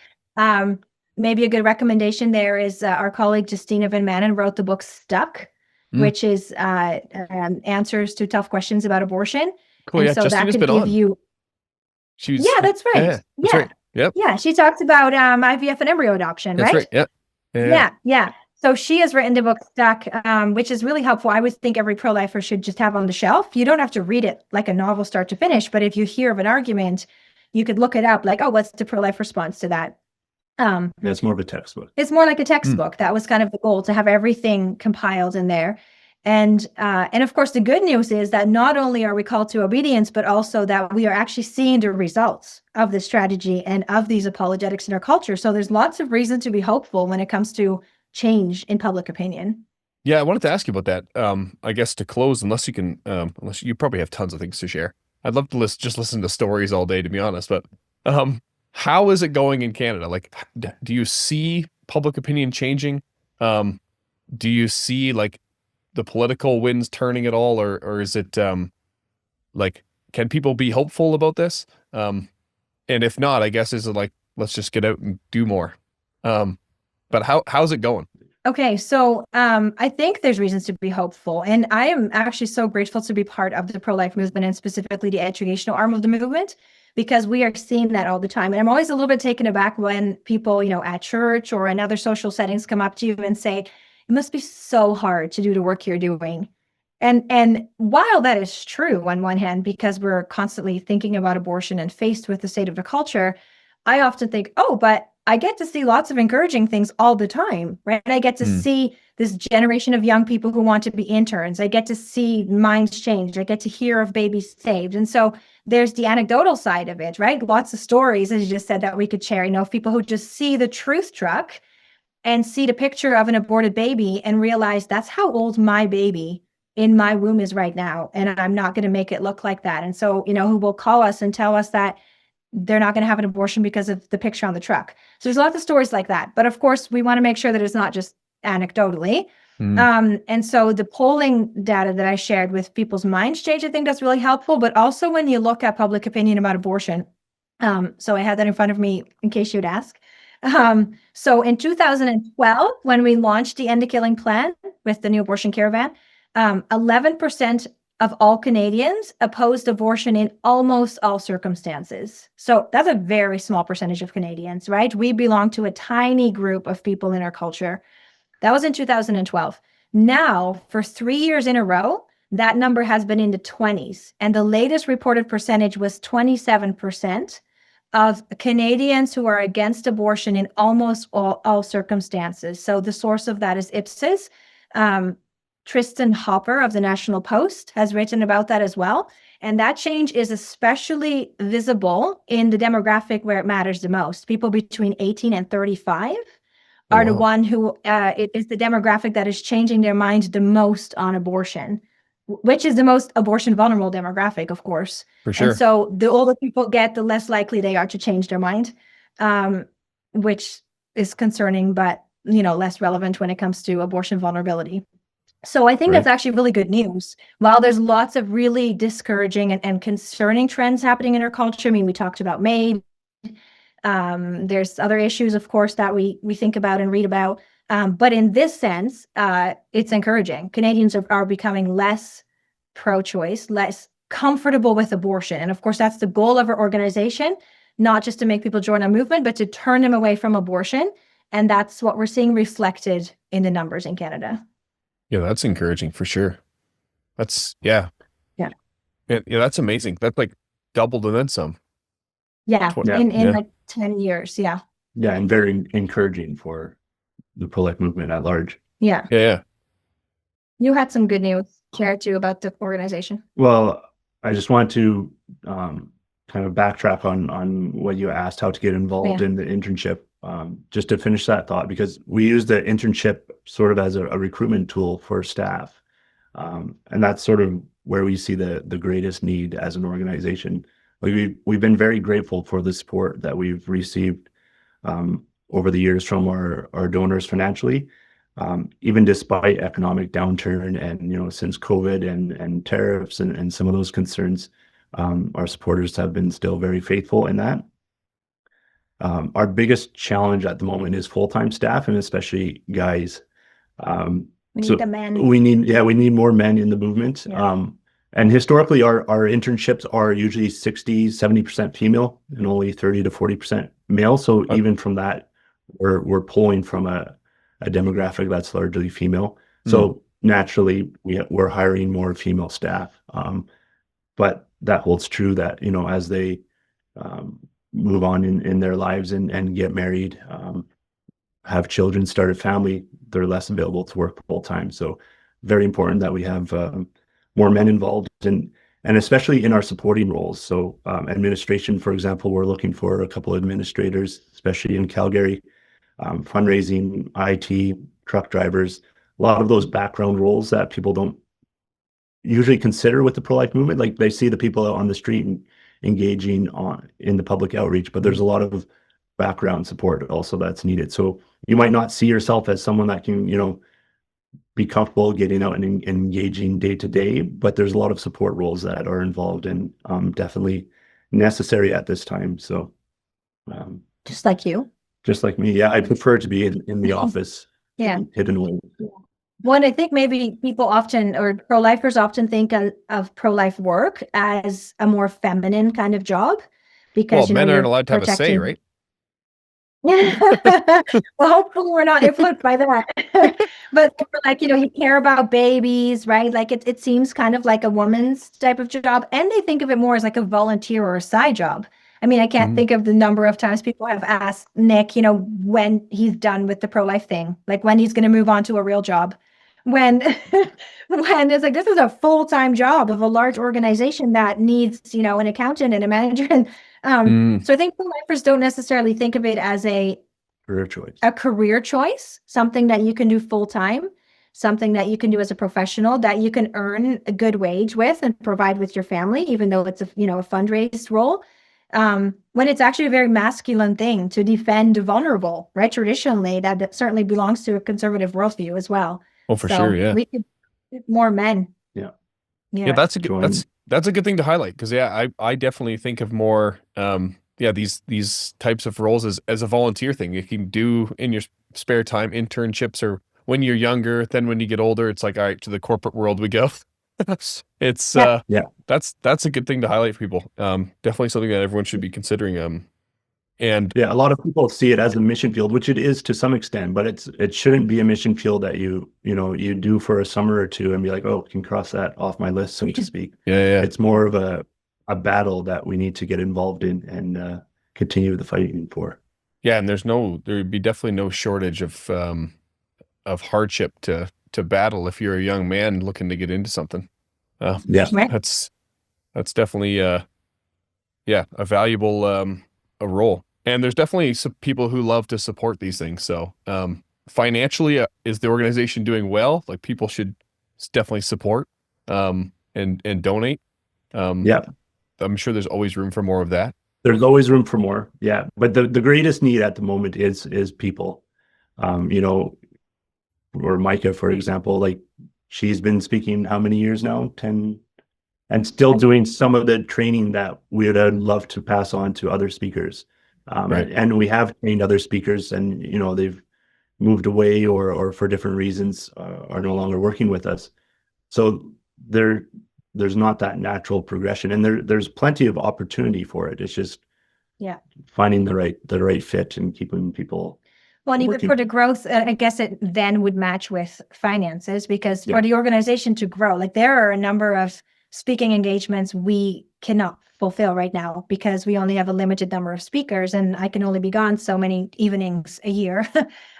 Maybe a good recommendation there is our colleague Justina Van Manen wrote the book Stuck, which is answers to tough questions about abortion. Cool. And Yeah, so Justina's that could been give on. you. Yeah, that's right. Yeah, that's right. Yep. Yeah, she talks about IVF and embryo adoption, That's right? Yep. Yeah. So she has written the book Stuck, which is really helpful. I would think every pro-lifer should just have on the shelf. You don't have to read it like a novel start to finish, but if you hear of an argument, you could look it up, like, oh, what's the pro-life response to that? It's more of a textbook. It's more like a textbook. That was kind of the goal, to have everything compiled in there. And of course, the good news is that not only are we called to obedience, but also that we are actually seeing the results of this strategy and of these apologetics in our culture. So there's lots of reason to be hopeful when it comes to change in public opinion. Yeah, I wanted to ask you about that. I guess to close, unless you probably have tons of things to share. I'd love to just listen to stories all day, to be honest. But how is it going in Canada? Like, do you see public opinion changing? Do you see like the political winds turning at all, or is it like, can people be hopeful about this? And if not, I guess is it like, let's just get out and do more. But how's it going? Okay, so I think there's reasons to be hopeful. And I am actually so grateful to be part of the pro-life movement, and specifically the educational arm of the movement, because we are seeing that all the time. And I'm always a little bit taken aback when people, at church or in other social settings come up to you and say, it must be so hard to do the work you're doing. And while that is true on one hand, because we're constantly thinking about abortion and faced with the state of the culture, I often think, oh, but I get to see lots of encouraging things all the time, right? I get to see this generation of young people who want to be interns. I get to see minds change. I get to hear of babies saved. And so there's the anecdotal side of it, right? Lots of stories, as you just said, that we could share, of people who just see the truth truck and see the picture of an aborted baby and realize that's how old my baby in my womb is right now. And I'm not going to make it look like that. And so, who will call us and tell us that they're not going to have an abortion because of the picture on the truck. So there's lots of stories like that. But of course, we want to make sure that it's not just anecdotally. And so the polling data that I shared with people's minds change, I think that's really helpful. But also when you look at public opinion about abortion, so I had that in front of me in case you'd ask. So in 2012, when we launched the End the Killing plan with the new abortion caravan, 11% of all Canadians opposed abortion in almost all circumstances. So that's a very small percentage of Canadians, right? We belong to a tiny group of people in our culture. That was in 2012. Now, for 3 years in a row, that number has been in the 20s. And the latest reported percentage was 27% of Canadians who are against abortion in almost all circumstances. So the source of that is Ipsos. Tristan Hopper of the National Post has written about that as well. And that change is especially visible in the demographic where it matters the most. People between 18 and 35 are the one who, it is the demographic that is changing their mind the most on abortion, which is the most abortion vulnerable demographic, of course. For sure. And so the older people get, the less likely they are to change their mind, which is concerning, but, less relevant when it comes to abortion vulnerability. So I think that's actually really good news. While there's lots of really discouraging and concerning trends happening in our culture, I mean, we talked about MAID. There's other issues, of course, that we think about and read about. But in this sense, it's encouraging. Canadians are becoming less pro-choice, less comfortable with abortion. And of course, that's the goal of our organization, not just to make people join a movement, but to turn them away from abortion. And that's what we're seeing reflected in the numbers in Canada. Yeah, that's encouraging for sure. That's yeah, that's amazing. That's like doubled and then some. Yeah, in like 10 years. Yeah, and very encouraging for the pro-life movement at large. Yeah. You had some good news to share too about the organization. Well, I just want to kind of backtrack on what you asked, how to get involved in the internship. Just to finish that thought, because we use the internship sort of as a recruitment tool for staff. And that's sort of where we see the greatest need as an organization. We've been very grateful for the support that we've received over the years from our donors financially, even despite economic downturn and, since COVID and tariffs and some of those concerns, our supporters have been still very faithful in that. Our biggest challenge at the moment is full-time staff, and especially guys. We need the men. We need more men in the movement. Yeah. And historically, our internships are usually 60, 70% female and only 30 to 40% male. So even from that, we're pulling from a demographic that's largely female. So naturally, we're hiring more female staff. But that holds true that, as they move on in their lives and get married, have children, start a family, they're less available to work full time. So very important that we have more men involved, and especially in our supporting roles. So administration, for example, we're looking for a couple of administrators, especially in Calgary, fundraising, IT, truck drivers, a lot of those background roles that people don't usually consider with the pro-life movement. Like they see the people out on the street and engaging in the public outreach, but there's a lot of background support also that's needed. So you might not see yourself as someone that can, be comfortable getting out and engaging day to day, but there's a lot of support roles that are involved and definitely necessary at this time. So Just like you. just like me, yeah, I prefer to be in the office, Yeah. hidden away. One, I think maybe people often, or pro-lifers often think of pro-life work as a more feminine kind of job because, men you're aren't allowed to have a say, protecting- right? Well, hopefully we're not influenced by that. But like, you care about babies, right? Like it seems kind of like a woman's type of job. And they think of it more as like a volunteer or a side job. I mean, I can't think of the number of times people have asked Nick, when he's done with the pro-life thing, like when he's going to move on to a real job. When it's like, this is a full-time job of a large organization that needs, an accountant and a manager. And so I think pro-lifers don't necessarily think of it as a career choice, something that you can do full-time, something that you can do as a professional, that you can earn a good wage with and provide with your family, even though it's a fundraised role. When it's actually a very masculine thing to defend vulnerable, right? Traditionally, that certainly belongs to a conservative worldview as well. Oh, for sure, yeah. We could get more men. Yeah, that's a good thing to highlight because I definitely think of more these types of roles as a volunteer thing. You can do in your spare time internships, or when you're younger. Then when you get older, it's like, all right, to the corporate world we go. It's that's a good thing to highlight for people. Definitely something that everyone should be considering. And a lot of people see it as a mission field, which it is to some extent, but it shouldn't be a mission field that you do for a summer or two and be like, oh, can cross that off my list, so to speak. Yeah. It's more of a battle that we need to get involved in and continue the fighting for. Yeah, and there would be definitely no shortage of hardship to battle if you're a young man looking to get into something. That's definitely a valuable a role. And there's definitely some people who love to support these things. So financially, is the organization doing well? Like, people should definitely support and donate. I'm sure there's always room for more of that. There's always room for more. Yeah. But the greatest need at the moment is people. Or Maaike, for example, like she's been speaking how many years now? 10, and still doing some of the training that we would love to pass on to other speakers. Right. And we have trained other speakers, and they've moved away or for different reasons are no longer working with us. So there's not that natural progression, and there's plenty of opportunity for it. It's just finding the right fit and keeping people. Well, and even for the growth, I guess it then would match with finances, because for the organization to grow, like there are a number of speaking engagements we cannot fulfill right now because we only have a limited number of speakers, and I can only be gone so many evenings a year.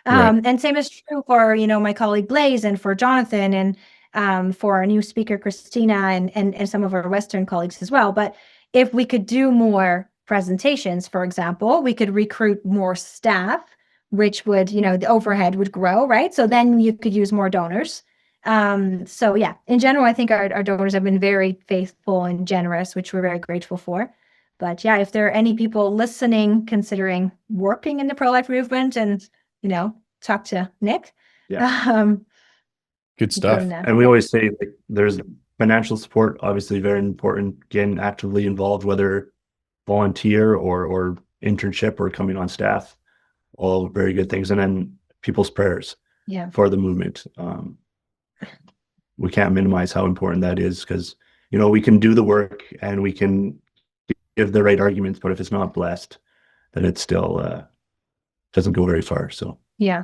And same is true for, my colleague Blaze, and for Jonathan, and for our new speaker, Christina, and some of our Western colleagues as well. But if we could do more presentations, for example, we could recruit more staff, which would, the overhead would grow, right? So then you could use more donors. So yeah, in general, I think our donors have been very faithful and generous, which we're very grateful for. But yeah, if there are any people listening, considering working in the pro-life movement, and, talk to Nick. Good stuff. And we always say, like, there's financial support, obviously very important, getting actively involved, whether volunteer or internship or coming on staff. All very good things. And then people's prayers for the movement. We can't minimize how important that is, because, we can do the work and we can give the right arguments, but if it's not blessed, then it still doesn't go very far. So Yeah,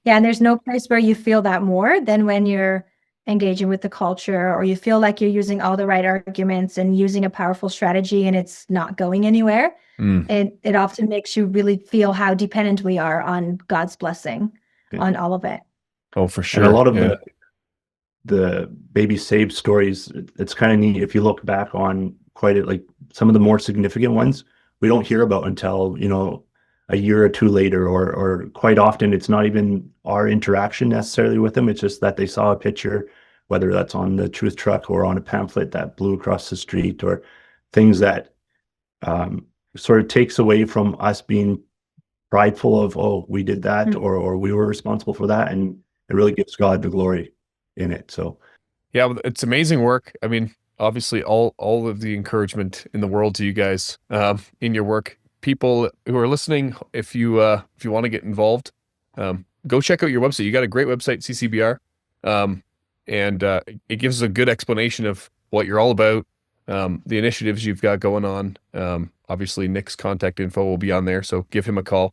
and there's no place where you feel that more than when you're engaging with the culture, or you feel like you're using all the right arguments and using a powerful strategy and it's not going anywhere. It often makes you really feel how dependent we are on God's blessing on all of it. Oh, for sure. And a lot of the baby saved stories, it's kind of neat if you look back on like some of the more significant ones we don't hear about until, a year or two later, or quite often it's not even our interaction necessarily with them. It's just that they saw a picture, whether that's on the truth truck or on a pamphlet that blew across the street, or things that sort of takes away from us being prideful of, oh, we did that, or we were responsible for that, and it really gives God the glory in it. So Yeah, it's amazing work. I mean, obviously all of the encouragement in the world to you guys in your work. People who are listening, if you want to get involved, go check out your website. You got a great website, CCBR, and it gives a good explanation of what you're all about, the initiatives you've got going on. Obviously, Nick's contact info will be on there, so give him a call.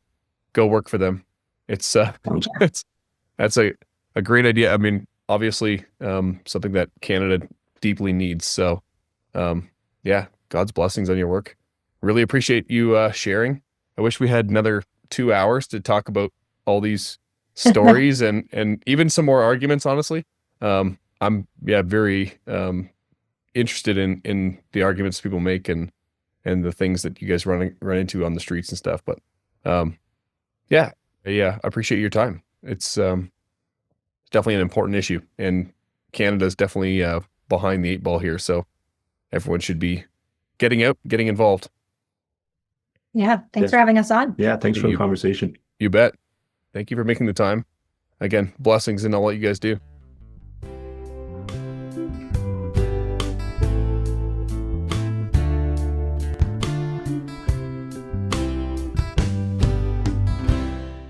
Go work for them. It's that's a great idea. I mean, obviously, something that Canada deeply needs. So, yeah, God's blessings on your work. Really appreciate you sharing. I wish we had another 2 hours to talk about all these stories and even some more arguments, honestly. I'm very interested in the arguments people make and the things that you guys run into on the streets and stuff. But I appreciate your time. It's definitely an important issue, and Canada's definitely behind the 8 ball here. So everyone should be getting out, getting involved. Yeah. Thanks for having us on. Yeah. Thanks for the conversation. You bet. Thank you for making the time. Again, blessings in all what you guys do.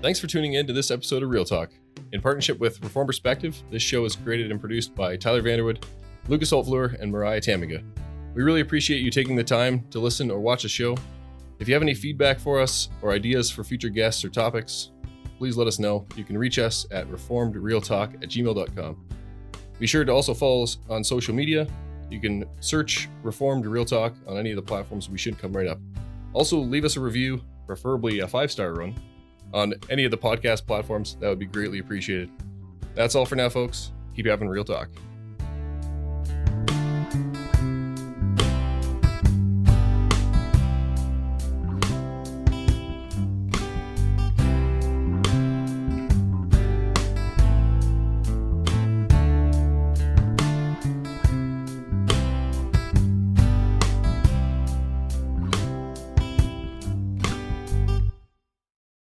Thanks for tuning in to this episode of Real Talk. In partnership with Reform Perspective, this show is created and produced by Tyler Vanderwood, Lucas Holtvloer, and Mariah Tamiga. We really appreciate you taking the time to listen or watch the show. If you have any feedback for us or ideas for future guests or topics, please let us know. You can reach us at reformedrealtalk@gmail.com. Be sure to also follow us on social media. You can search Reformed Real Talk on any of the platforms. We should come right up. Also, leave us a review, preferably a 5-star run, on any of the podcast platforms. That would be greatly appreciated. That's all for now, folks. Keep having real talk.